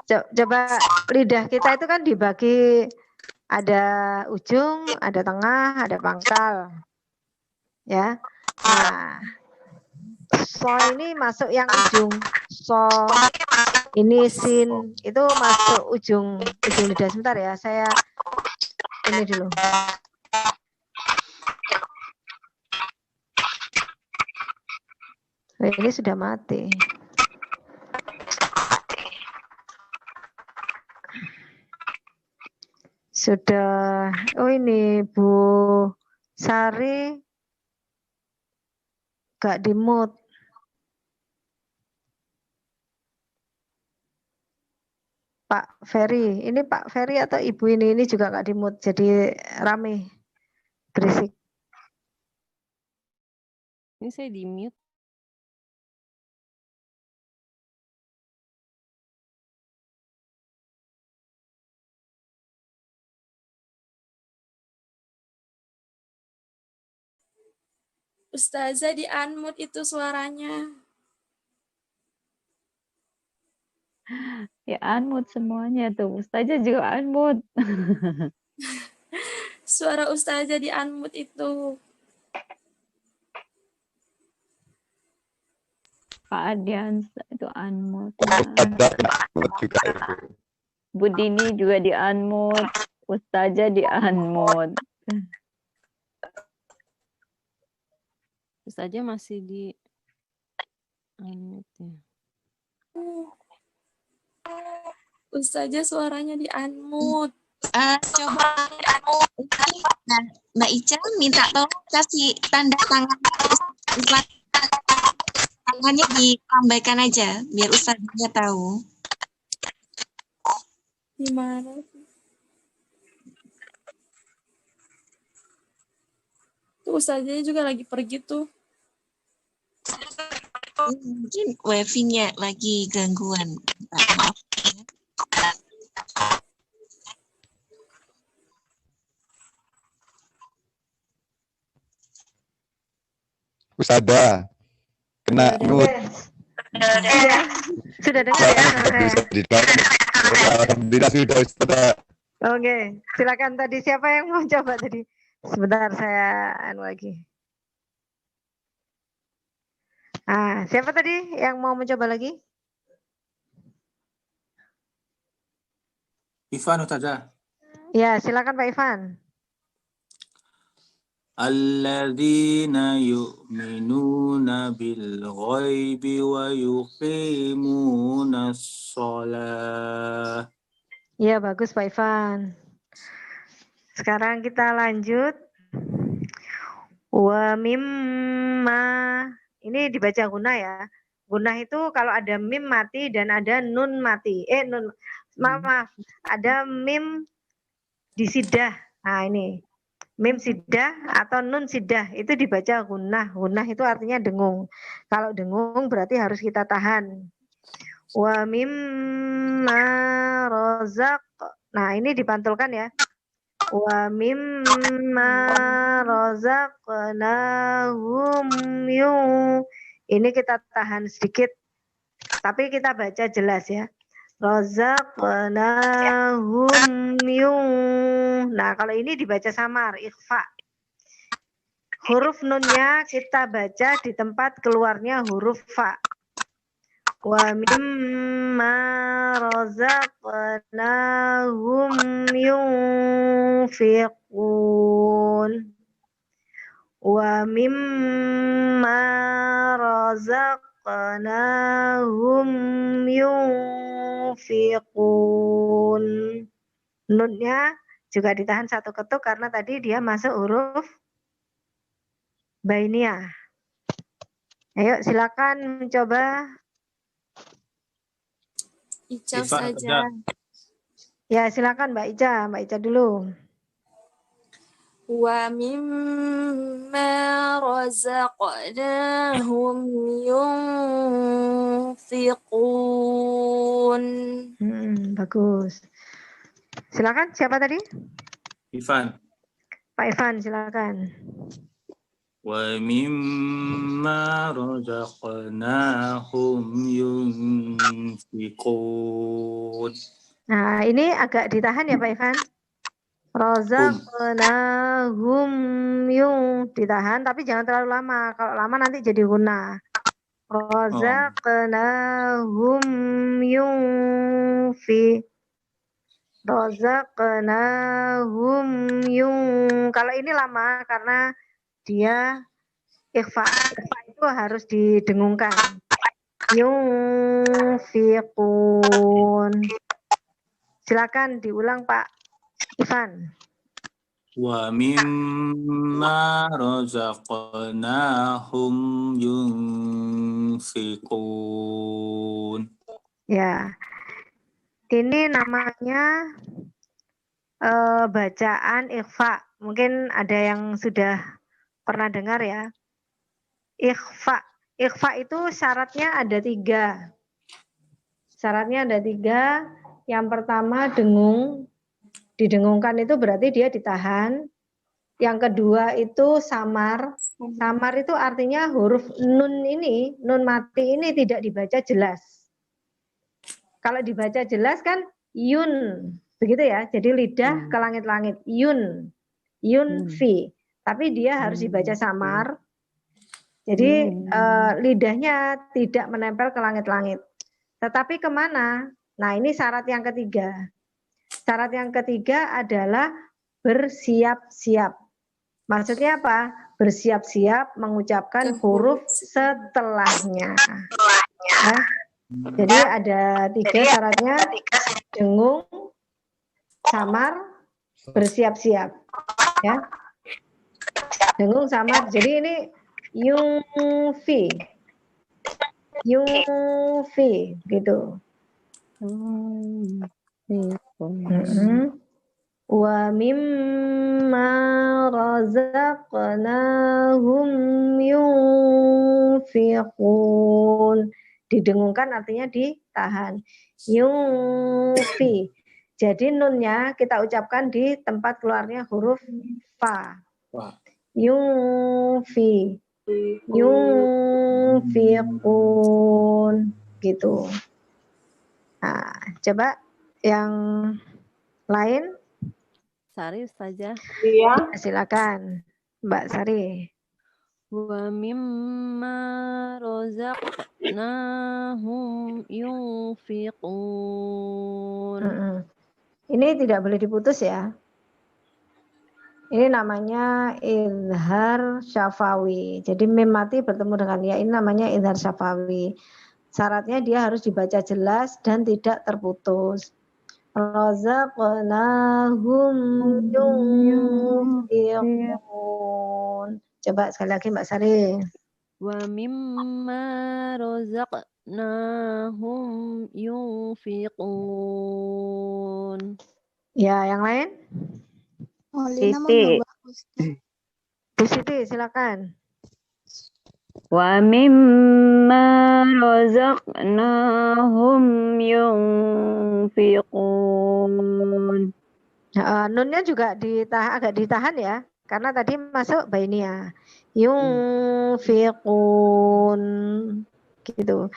Coba lidah kita itu kan dibagi ada ujung, ada tengah, ada pangkal. Ya. Nah, so ini masuk yang ujung. So ini sin itu masuk ujung lidah. Sebentar ya, saya ini dulu. Ini sudah mati. Sudah. Oh ini Bu Sari gak di-mute. Pak Ferry, ini Pak Ferry atau Ibu ini juga gak di-mute, jadi rame, berisik. Ini saya di mute. Ustazah di unmute itu suaranya. Ya unmute semuanya tuh. Ustazah juga unmute. Suara Ustazah di unmute itu. Pak Adiansa itu unmute. Juga itu. Budini juga di unmute. Ustazah di unmute. Ustazah masih di unmute ya. Ustazah suaranya di unmute. Coba nah, Mbak Ica minta tolong kasih tanda tangan Ustaz, tangannya ditambahkan aja biar Ustaznya tahu. Gimana? Tuh Ustazanya juga lagi pergi tuh. Mungkin wifi-nya lagi gangguan. Maaf. Ustazah, kena Udah. mute. Ya, sudah dengar ya suara saya? Alhamdulillah sudah Ustazah. Oke, silakan tadi siapa yang mau coba tadi? Sebentar saya lagi. Ah, siapa tadi yang mau mencoba lagi? Ivan Ustazah. Ya, silakan Pak Ivan. Alladzina yu'minuna bil ghaibi wa yuqimuna sholah. Ya, bagus Pak Ivan. Sekarang kita lanjut. Wa mimma. Ini dibaca guna ya. Guna itu kalau ada mim mati dan ada nun mati. Maaf. Ada mim disidah. Nah, ini. Mim sidah atau nun sidah itu dibaca gunah. Gunah itu artinya dengung. Kalau dengung berarti harus kita tahan. Wa mimma rozak. Nah ini dipantulkan ya. Wa mimma rozaqnahum yung. Ini kita tahan sedikit. Tapi kita baca jelas ya. Rozaqnahum yung. Nah, kalau ini dibaca samar, ikhfa. Huruf nunnya kita baca di tempat keluarnya huruf fa. Wa mimma razaqnahum yunfiqun. Wa mimma razaqnahum yunfiqun. Nunnya juga ditahan satu ketuk karena tadi dia masuk huruf bainiyah. Ayo silakan mencoba. Ica Ivan saja. Ustazah. Ya silakan Mbak Ica dulu. Wa mimma razaqnahum yunfiqun. Bagus. Silakan siapa tadi? Ivan. Pak Ivan silakan. Wa mimma razaqnahum yunfiqun. Nah, ini agak ditahan ya Pak Ivan. Razaqnahum yung ditahan tapi jangan terlalu lama. Kalau lama nanti jadi guna. Razaqnahum yunfi. Razaqnahum yung. Kalau ini lama karena dia ikhfa. Ikhfa itu harus didengungkan. Yunfiqun. Silakan diulang Pak Ivan. Wa mimma razaqnahum yunfiqun. Ya. Ini namanya bacaan ikhfa. Mungkin ada yang sudah pernah dengar ya. Ikhfa. Ikhfa itu syaratnya ada 3. Syaratnya ada 3. Yang pertama dengung. Didengungkan itu berarti dia ditahan. Yang kedua itu samar. Samar itu artinya huruf nun ini, nun mati ini tidak dibaca jelas. Kalau dibaca jelas kan yun, begitu ya. Jadi lidah ke langit-langit, yun fi. Tapi dia harus dibaca samar. Jadi lidahnya tidak menempel ke langit-langit. Tetapi kemana? Nah ini syarat yang ketiga. Syarat yang ketiga adalah bersiap-siap. Maksudnya apa? Bersiap-siap mengucapkan huruf setelahnya. Ya. Jadi ada 3 syaratnya, dengung, samar, bersiap-siap. Ya. Dengung, samar. Jadi ini yungfi. Yungfi gitu. Wa mimma razaqnahum yunfiqun. Didengungkan artinya ditahan. Yunfi. Jadi nunnya kita ucapkan di tempat keluarnya huruf fa. Yunfi. Yunfiqun. Gitu. Nah, coba yang lain. Sari Ustazah. Iya. Silakan Mbak Sari. Wa mimma razaqnahum yunfiqun. Ini tidak boleh diputus ya. Ini namanya izhar syafawi. Jadi mim mati bertemu dengan ya, ini namanya izhar syafawi. Syaratnya dia harus dibaca jelas dan tidak terputus. Razaqnahum yunfiqun. Coba sekali lagi Mbak Sari. Wa mimma razaqnahum yunfiqun. Ya, yang lain? Oh, Lina mau nyoba. Bu Siti, silakan. Wa mimma razaqnahum yunfiqun. Nunnya juga agak ditahan ya, karena tadi masuk bainia. Yunfiqun gitu.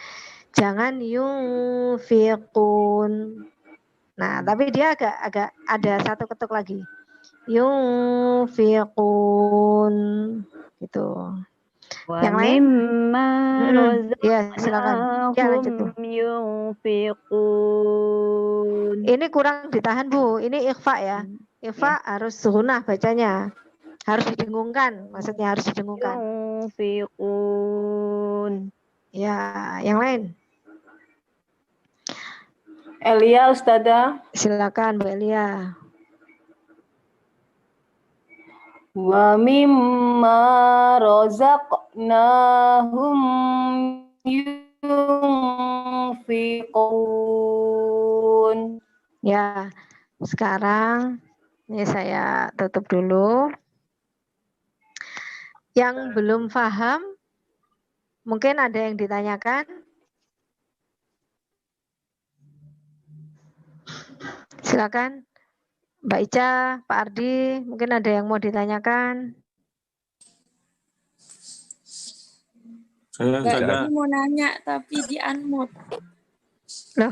Jangan yunfiqun. Nah, tapi dia agak ada satu ketuk lagi. Yunfiqun gitu. Yang lain? Ya, silakan. Ya, lanjut Bu. Ini kurang ditahan Bu. Ini ikhfa ya. Ikhfa harus sunnah bacanya. Harus didengungkan, maksudnya harus didengungkan. Yunfiqun. Ya, yang lain? Elia, Ustazah. Silakan Bu Elia. Wa mimma razaqnahum yunfiqun. Ya, sekarang ini saya tutup dulu. Yang belum paham, mungkin ada yang ditanyakan? Silakan. Mbak Ica, Pak Ardi, mungkin ada yang mau ditanyakan? Mbak Dini mau nanya, tapi di unmute. Loh,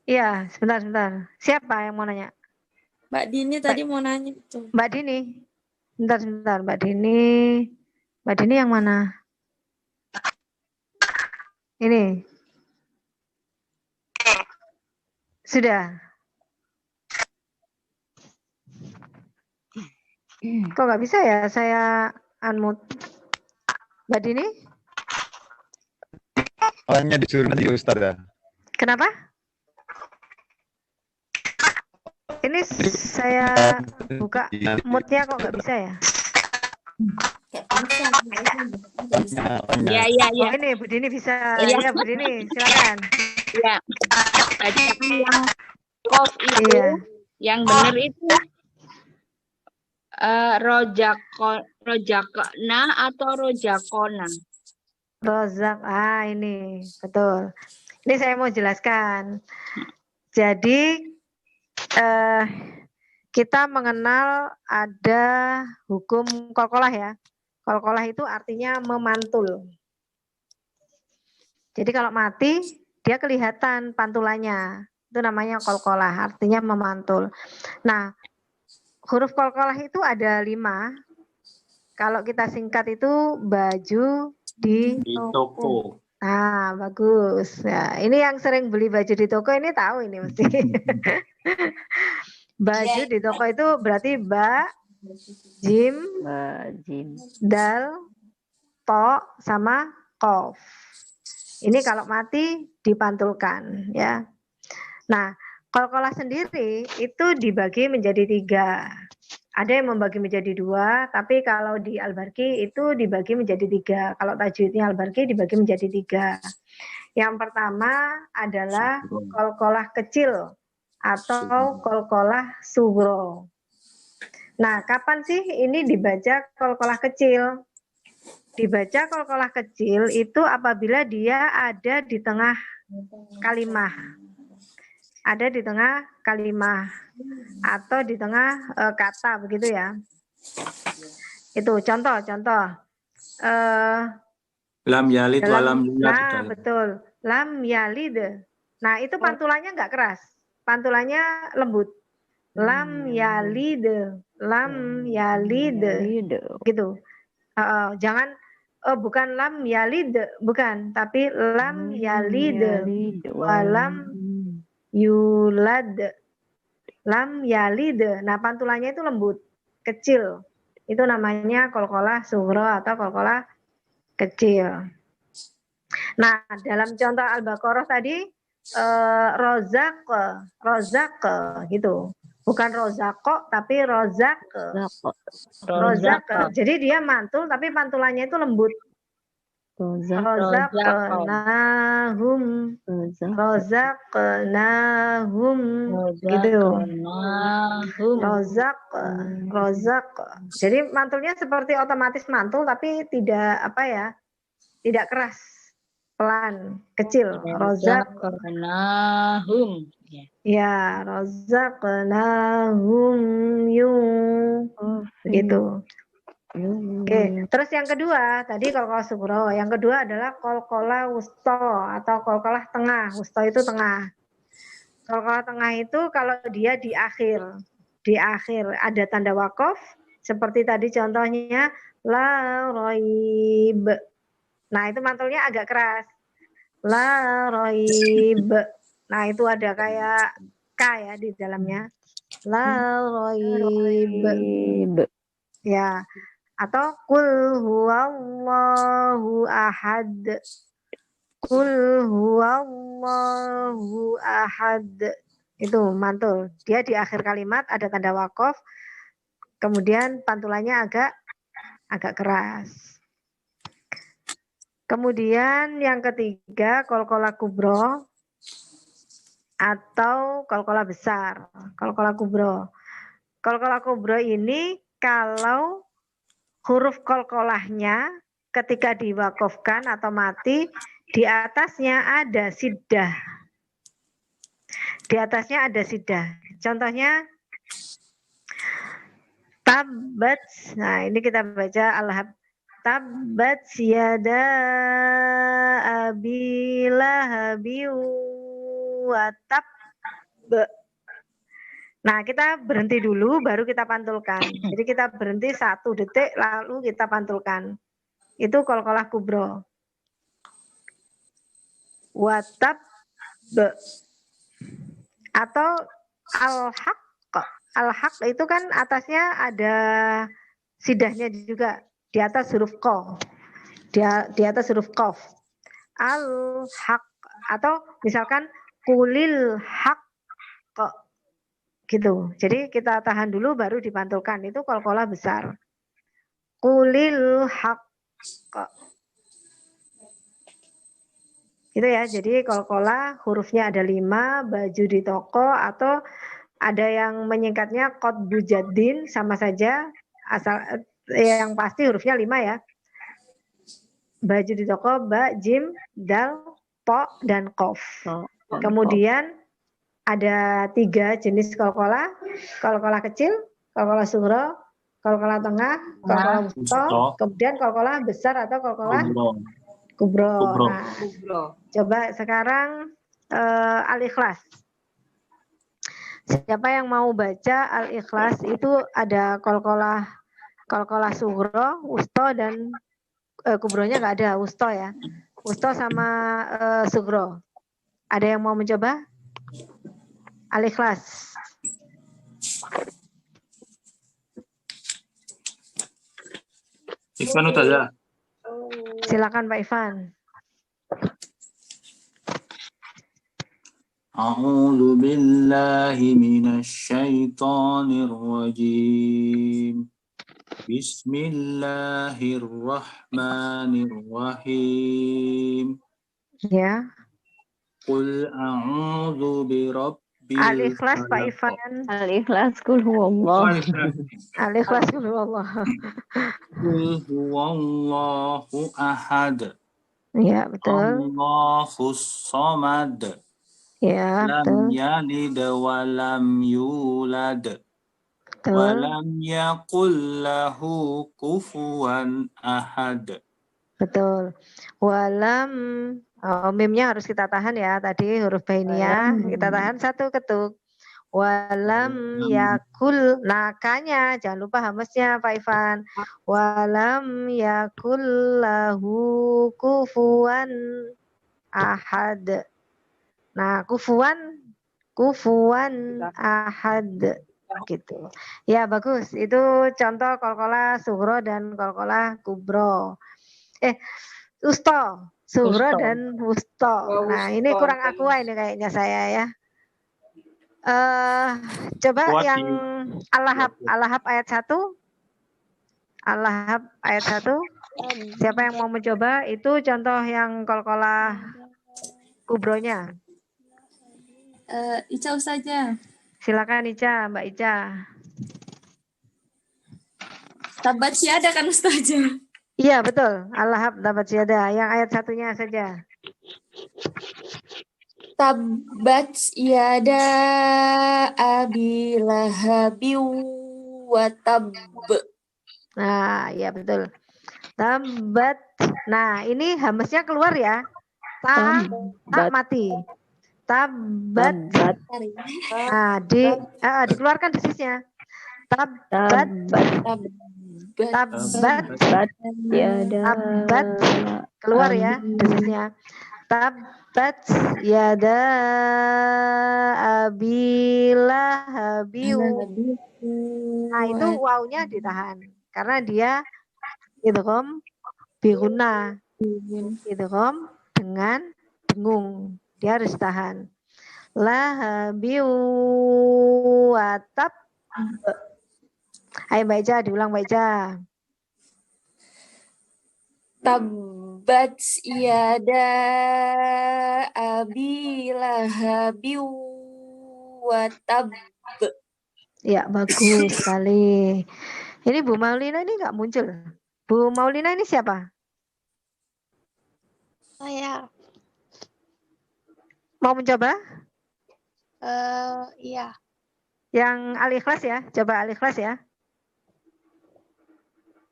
iya, sebentar. Siapa yang mau nanya? Mbak Dini tadi mau nanya itu. Mbak Dini, sebentar. Mbak Dini yang mana? Ini. Sudah. Kok nggak bisa ya saya unmute? Mbak Dini? Orangnya disuruh nanti Ustaz ya. Kenapa? Ini saya buka mute-nya kok nggak bisa ya? Ya. Oh, ini Bu Dini bisa. Ya, Bu Dini, silakan. Ya. Tadi yang kof itu, yang benar itu rojakna atau rojakona? Rozak, ini betul. Ini saya mau jelaskan. Jadi kita mengenal ada hukum qalqalah ya. Qalqalah itu artinya memantul. Jadi kalau mati dia kelihatan pantulannya. Itu namanya qalqalah, artinya memantul. Nah, huruf qalqalah itu ada 5. Kalau kita singkat itu baju di toko. Nah, bagus. Ya, ini yang sering beli baju di toko ini tahu ini mesti. Baju di toko itu berarti ba, jim, dal, to, sama kof. Ini kalau mati dipantulkan ya. Nah, qalqalah sendiri itu dibagi menjadi 3. Ada yang membagi menjadi 2, tapi kalau di Al-Barqi itu dibagi menjadi 3. Kalau tajwidnya Al-Barqi dibagi menjadi 3. Yang pertama adalah qalqalah kecil atau qalqalah sugro. Nah, kapan sih ini dibaca qalqalah kecil? Dibaca qalqalah kecil itu apabila dia ada di tengah kalimah. Ada di tengah kalimah atau di tengah kata begitu ya. Itu contoh. Lam yalid wa lam yulad. Nah, betul. Lam yalid. Nah, itu pantulannya nggak keras. Pantulannya lembut. Lam yalid. Lam yalid. Gitu. Jangan bukan lam yalid, bukan, tapi lam yalid walam yulad. Lam yalid. Nah, pantulannya itu lembut, kecil. Itu namanya qalqalah sughra atau qalqalah kecil. Nah, dalam contoh Al-Baqarah tadi rozak gitu. Bukan rozako tapi rozak. Jadi dia mantul tapi pantulannya itu lembut. Rozaqnahum gitu. Rozak. Jadi mantulnya seperti otomatis mantul tapi tidak tidak keras, pelan, kecil. Rozaqnahum. Ya, rozaqnahum gitu. Oke, terus yang kedua tadi qalqalah sugro, yang kedua adalah qalqalah wusta atau qalqalah tengah. Wusta itu tengah. Qalqalah tengah itu kalau dia di akhir ada tanda waqaf seperti tadi contohnya la raib. Nah, itu mantulnya agak keras. La raib. Nah, itu ada kayak K ya di dalamnya. La raib. Ya. Atau qul huwallahu ahad. Qul huwallahu ahad. Itu mantul. Dia di akhir kalimat ada tanda waqaf. Kemudian pantulannya agak keras. Kemudian yang ketiga qalqalah kubro atau qalqalah besar. Qalqalah kubro. Qalqalah kubro ini kalau huruf qalqalahnya ketika diwakafkan atau mati di atasnya ada siddah. Di atasnya ada siddah. Contohnya tabbat. Nah, ini kita baca al-hab. Tabbat yada abi lahabi wa tab. Nah, kita berhenti dulu baru kita pantulkan. Jadi kita berhenti 1 detik lalu kita pantulkan. Itu qalqalah kubro. Wa tab atau al-haq. Al-haq itu kan atasnya ada sidahnya juga. Di atas huruf qaf. Di atas huruf qaf. Al-haq atau misalkan kulil haq gitu. Jadi kita tahan dulu baru dipantulkan. Itu qalqalah besar. Kulil haq. Gitu ya. Jadi qalqalah hurufnya ada 5, baju di toko atau ada yang menyingkatnya qotbu jaddin sama saja. Asal yang pasti hurufnya 5 ya. Baju di toko, ba, jim, dal, po, dan qaf. Kemudian ada 3 jenis qalqalah. Qalqalah kecil, qalqalah sughra, qalqalah tengah, qalqalah wusta, kemudian qalqalah besar atau qalqalah kubro. Nah, coba sekarang Al-Ikhlas. Siapa yang mau baca Al-Ikhlas itu ada qalqalah sughra, wusta dan kubronya nggak ada, wusta ya. Wusta sama sughra. Ada yang mau mencoba? Al-Ikhlas. Ikhwan Ustazah. Silakan Pak Ivan. A'udzu billahi minasy syaithanir rajim. Bismillahirrahmanirrahim. Ya. Qul a'udzu birabbil Al-Ikhlas Pak Ivan. Al-Ikhlas kul huwallah. Al-Ikhlas dulu Allah. Qul huwallahu ahad. Ya, betul. Allahus samad. Ya, Lam betul. yalid wa lam yulad. Wa Betul. lam yakul lahu kufuwan ahad. Betul. Walam, mimnya harus kita tahan ya. Tadi huruf bainiyah kita tahan satu ketuk. Walam yakul, nakanya jangan lupa hamesnya Pak Ivan. Walam yakul lahu kufuwan ahad. Nah, kufuwan ahad gitu. Ya, bagus. Itu contoh qalqalah sughra dan qalqalah kubro. Usto, sughra Usto. dan wusto. Nah, ini kurang aqua ini kayaknya saya ya. Coba Kuat yang sih. Al-Lahab ayat 1. Al-Lahab ayat 1. Siapa yang mau mencoba? Itu contoh yang qalqalah kubronya. Ica saja. Silakan Ica, Mbak Ica. Tabat syada kan Ustazah. Iya, betul. Al-Lahab tabat syada. Yang ayat satunya saja. Tabat yada abi lahabi wa tab. Nah, iya betul. Tabat. Nah, ini hamesnya keluar ya. Tak mati. Tabat. Nah, dikeluarkan desisnya. Tabat. Tabat. Tabat. Keluar ya desisnya. Tabat yada abila habiu. Nah, itu wawnya ditahan karena dia idgham bi gunnah. Idgham dengan dengung. Dia harus tahan. Lahabiu watab. Ayo Mbak Ica, diulang Mbak Ica. Tabat yada abi lahabi wa tab. Ya, bagus sekali. Ini Bu Maulina ini nggak muncul. Bu Maulina ini siapa? Saya. Mau mencoba? Iya. Yang Al-Ikhlas ya, coba Al-Ikhlas ya.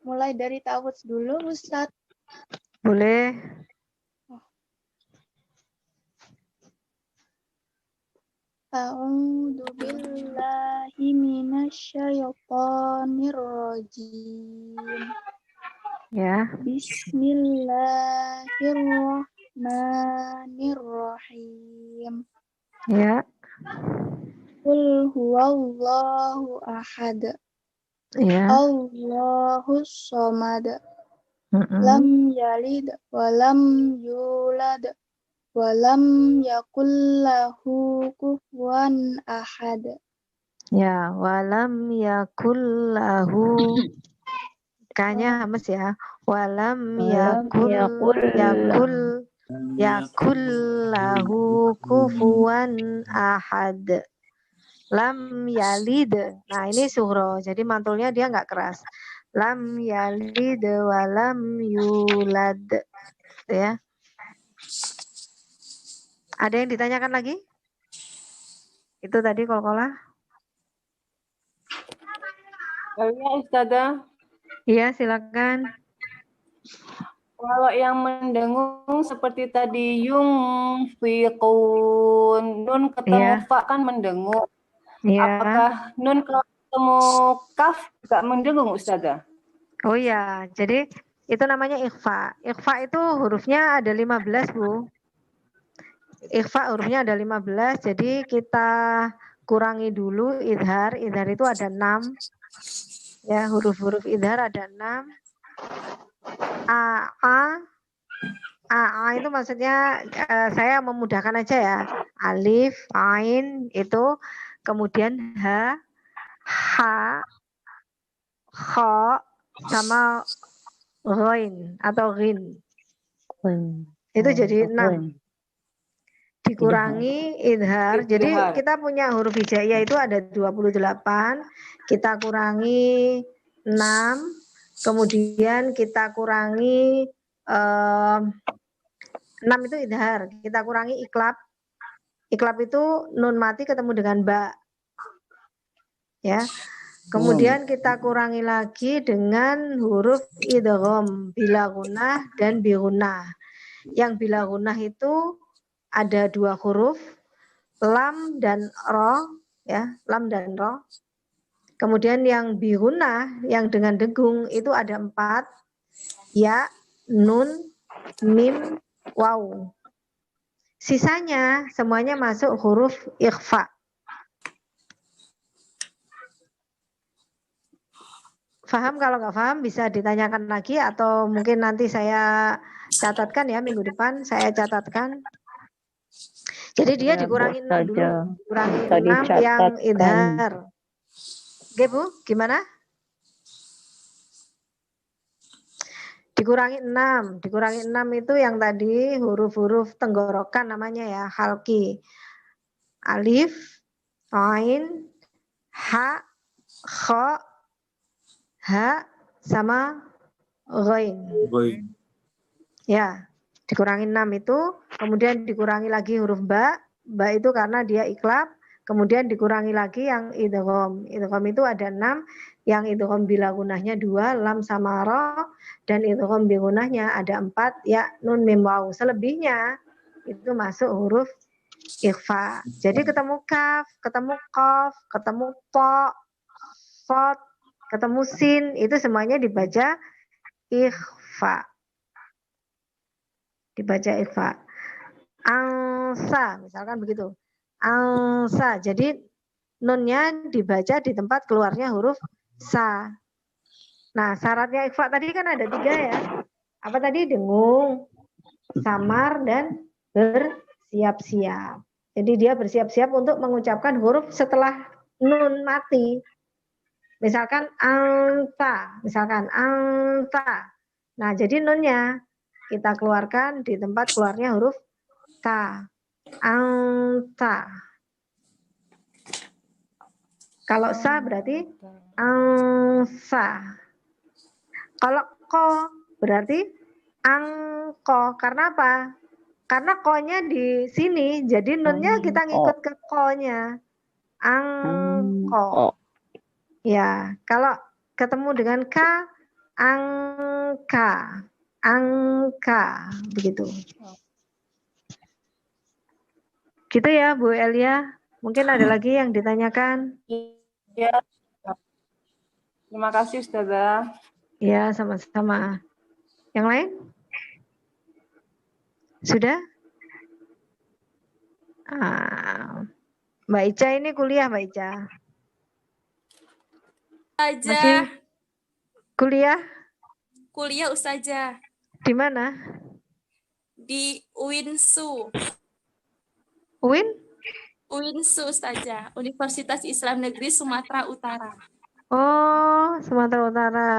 Mulai dari ta'awudz dulu, Ustaz. Boleh. A'udzu billahi minasyaitonir rajim. Ya. Bismillahirrahmanirrahim. Ya. Qul huwallahu ahad. Ya. Allahus samad. Lam yalid wa lam yulad wa lam yakul lahu kufuwan ahad. Ya, walam yakul lahu. Kayaknya hamas ya. Walam yakul lahu kufuwan ahad. Lam yalid. Nah, ini sughra. Jadi mantulnya dia nggak keras. Lam yalid wa lam yulad. Ya. Ada yang ditanyakan lagi? Itu tadi qalqalah. Ya, Ustazah. Iya, silakan. Kalau yang mendengung seperti tadi yunfiqun, nun ketemu fa kan mendengung. Apakah nun kalau ketemu kaf juga mendengung, Ustazah? Oh iya, jadi itu namanya ikhfa. Ikhfa itu hurufnya ada 15, Bu. Ikhfa hurufnya ada 15, jadi kita kurangi dulu idhar. Idhar itu ada 6. Ya, huruf-huruf idhar ada 6. A itu maksudnya saya memudahkan aja ya. Alif, ain itu, kemudian ha, kha, sama ghain atau ghin. Itu jadi 6. dikurangi idhar. Jadi Idhar. kita punya huruf hijaiyah itu ada 28, kita kurangi 6, kemudian kita kurangi 6 itu idhar, kita kurangi iklab. Iklab itu nun mati ketemu dengan ba. Ya. Kemudian kita kurangi lagi dengan huruf idgham bila gunnah dan bi gunnah. Yang bila gunnah itu ada 2 huruf, lam dan ro, ya, lam dan ro. Kemudian yang bi gunnah yang dengan dengung itu ada 4, ya, nun, mim, waw. Sisanya semuanya masuk huruf ikhfa. Faham? Kalau nggak paham bisa ditanyakan lagi atau mungkin nanti saya catatkan ya, minggu depan saya catatkan. Jadi dia Ya, dikurangi 6 dulu, dikurangi Bisa 6 yang dicatatkan. idhar. Oke Bu, gimana? Dikurangi 6 itu yang tadi huruf-huruf tenggorokan namanya ya, halki. Alif, ain, ha, kha, ha, sama ghain. Ya, dikurangi 6 itu, kemudian dikurangi lagi huruf ba. Ba itu karena dia iklab, kemudian dikurangi lagi yang idgham. Idgham itu ada 6, yang idgham bila gunahnya 2, lam sama ra, dan idgham bi gunahnya ada 4, ya, nun mim waw. Selebihnya itu masuk huruf ikhfa. Jadi ketemu kaf, ketemu qaf, ketemu ta, shad, ketemu sin, itu semuanya dibaca ikhfa. Dibaca ikhfa. Angsa, misalkan begitu. Angsa. Jadi nunnya dibaca di tempat keluarnya huruf sa. Nah, syaratnya ikhfa tadi kan ada 3 ya. Apa tadi? Dengung, samar, dan bersiap-siap. Jadi dia bersiap-siap untuk mengucapkan huruf setelah nun mati. Misalkan anta, misalkan anta. Nah, jadi nunnya kita keluarkan di tempat keluarnya huruf ta. Anta. Kalau sa berarti angsa. Kalau ko berarti angko. Karena apa? Karena ko-nya di sini, jadi nunnya kita ngikut ke ko-nya. Angko. Ya, kalau ketemu dengan ka, angka. Angka, begitu. Gitu ya Bu Elia. Mungkin ada lagi yang ditanyakan? Ya. Terima kasih Ustazah. Ya, sama-sama. Yang lain? Sudah? Mbak Ica ini kuliah, Mbak Ica. Masih kuliah? Kuliah Ustazah. Di mana? Di UINSU. UINSU Ustazah, Universitas Islam Negeri Sumatera Utara. Oh, Sumatera Utara.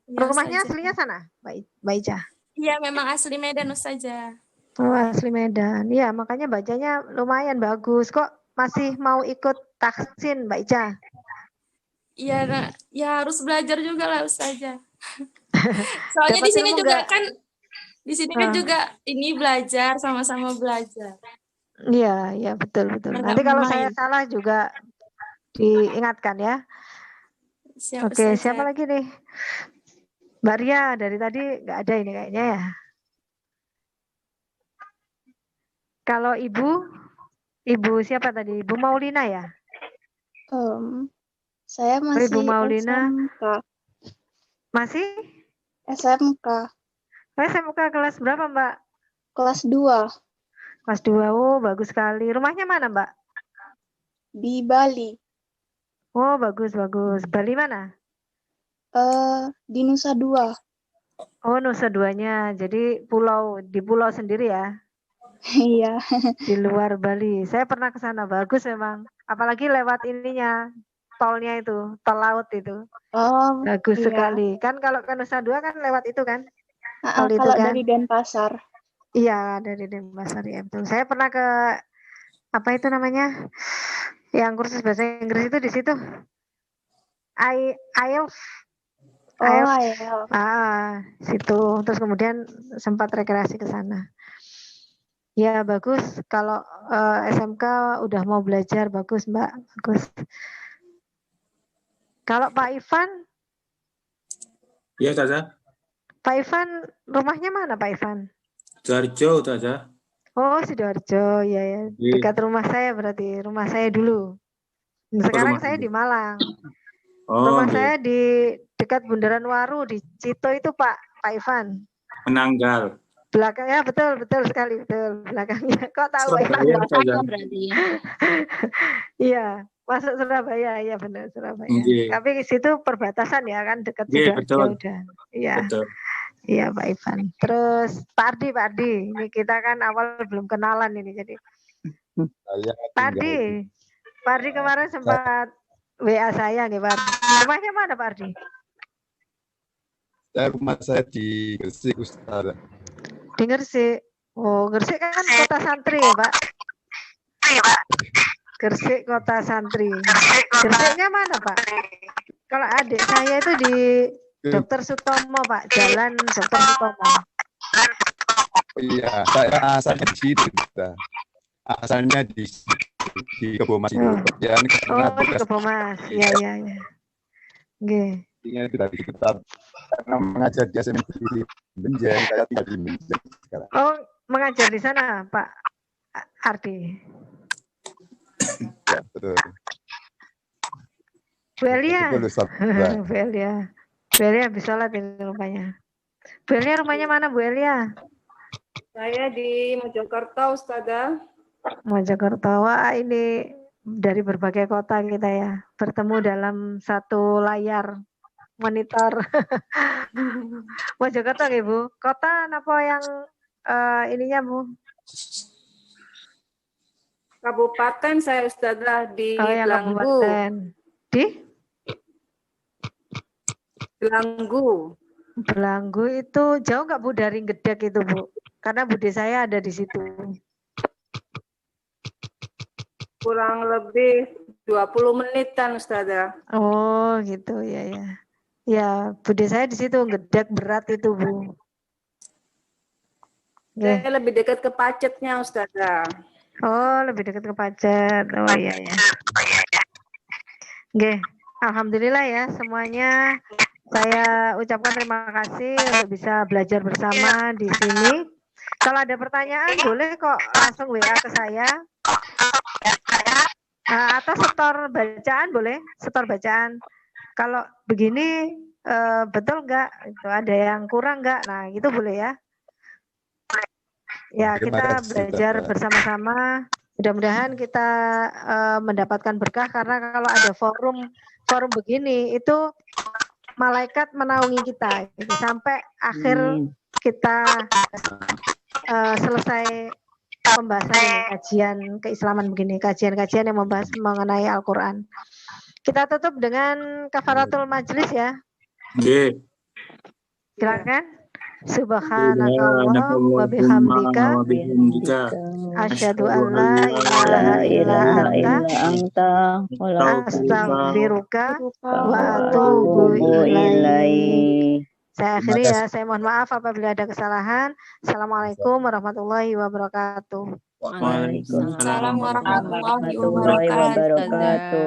Ya, Rumahnya Ustazah. aslinya sana, Mbak Ica? Iya, memang asli Medan Ustazah. Oh, asli Medan. Iya, makanya bacanya lumayan bagus. Kok masih mau ikut tahsin, Mbak Ica? Iya, nah, ya harus belajar juga lah Ustazah. Soalnya Dapat di sini ilmu juga nggak? kan, di sini kan juga ini belajar, sama-sama belajar. Iya, iya betul. Nanti kalau saya salah juga diingatkan ya. Siap, Oke, Ustazah. siapa lagi nih? Mbak Ria, dari tadi nggak ada ini kayaknya ya. Kalau Ibu siapa tadi? Ibu Maulina ya? Saya masih Ibu Maulina. SMK. Masih? SMK. SMK kelas berapa, Mbak? Kelas 2. Kelas 2, oh bagus sekali. Rumahnya mana, Mbak? Di Bali. Oh, bagus. Bali mana? Di Nusa Dua. Oh, Nusa Duanya. Jadi di pulau sendiri ya? Iya. Di luar Bali. Saya pernah ke sana, bagus memang. Apalagi lewat ininya, tolnya itu, tol laut itu. Oh, bagus iya. sekali. Kan kalau ke Nusa Dua kan lewat itu kan? Tol itu Kalau kan? dari Denpasar. Iya, dari Denpasar ya betul. Saya pernah ke apa itu namanya? Yang kursus bahasa Inggris itu di situ. IELTS. Oh, IELTS. Situ. Terus kemudian sempat rekreasi ke sana. Ya bagus. Kalau SMK udah mau belajar bagus Mbak. Bagus. Kalau Pak Ivan? Ya, Ustazah. Pak Ivan rumahnya mana Pak Ivan? Sidoarjo, Ustazah. Oh, Sidoarjo, ya. Dekat rumah saya berarti, rumah saya dulu. Sekarang saya di Malang. Rumah saya di dekat Bundaran Waru di Cito itu Pak Ivan. Menanggal. Belakangnya betul sekali betul belakangnya. Kok tahu Surabaya berarti ya? Iya, masuk Surabaya, iya benar Surabaya. Tapi di situ perbatasan ya kan dekat Sidoarjo udah. Iya. Betul. Iya Pak Ivan. Terus Pak Ardi, ini kita kan awal belum kenalan ini jadi. Pak Ardi kemarin sempat WA saya nih Pak Ardi. Rumahnya mana Pak Ardi? Rumah saya di Gresik Ustaz. Di Gresik. Oh Gresik kan kota santri ya Pak? Gresik kota santri. Gresiknya mana Pak? Kalau adik saya itu di Dr. Sutomo Pak, Jalan Dr. Sutomo. Iya, saya asalnya di situ. Asalnya di Kebomas itu. Ya, ini di Kebomas, iya. Oke. Ini tidak kita karena mengajar di SMK di Benjen, saya tinggal di Benjen sekarang. Oh, mengajar di sana Pak Ardi. Ya, betul. Bu Elia. Bu Elia habis sholat ini rupanya. Bu Elia rumahnya mana Bu Elia? Saya di Mojokerto, Ustazah. Mojokerto. Wah, ini dari berbagai kota kita ya. Bertemu dalam satu layar monitor. Mojokerto nggih, Bu. Kota apa yang ininya, Bu? Kabupaten saya Ustazah di Belanggu. Kabupaten. Di? Belanggu itu jauh nggak Bu dari Gedek itu Bu? Karena bude saya ada di situ. Kurang lebih 20 menitan Ustazah. Oh gitu ya. Ya bude saya di situ Gedek berat itu Bu. Saya lebih dekat ke Pacetnya Ustazah. Oh lebih dekat ke Pacet. Oh iya. Oke, alhamdulillah ya semuanya. Saya ucapkan terima kasih untuk bisa belajar bersama di sini. Kalau ada pertanyaan boleh kok langsung WA ke saya. Atau setor bacaan boleh, setor bacaan. Kalau begini betul nggak? Itu ada yang kurang nggak? Nah itu boleh ya. Ya kita belajar bersama-sama. Mudah-mudahan kita mendapatkan berkah karena kalau ada forum begini itu malaikat menaungi kita sampai akhir kita selesai pembahasan kajian keislaman begini, kajian-kajian yang membahas mengenai Al-Quran. Kita tutup dengan kafaratul majlis ya. Silakan. Subhanallah wa bihamdika asyhadu an la ilaha illa anta astaghfiruka wa atubu ilaik. Saya akhiri ya, saya mohon maaf apabila ada kesalahan. Assalamualaikum warahmatullahi wabarakatuh. Waalaikumsalam warahmatullahi wabarakatuh.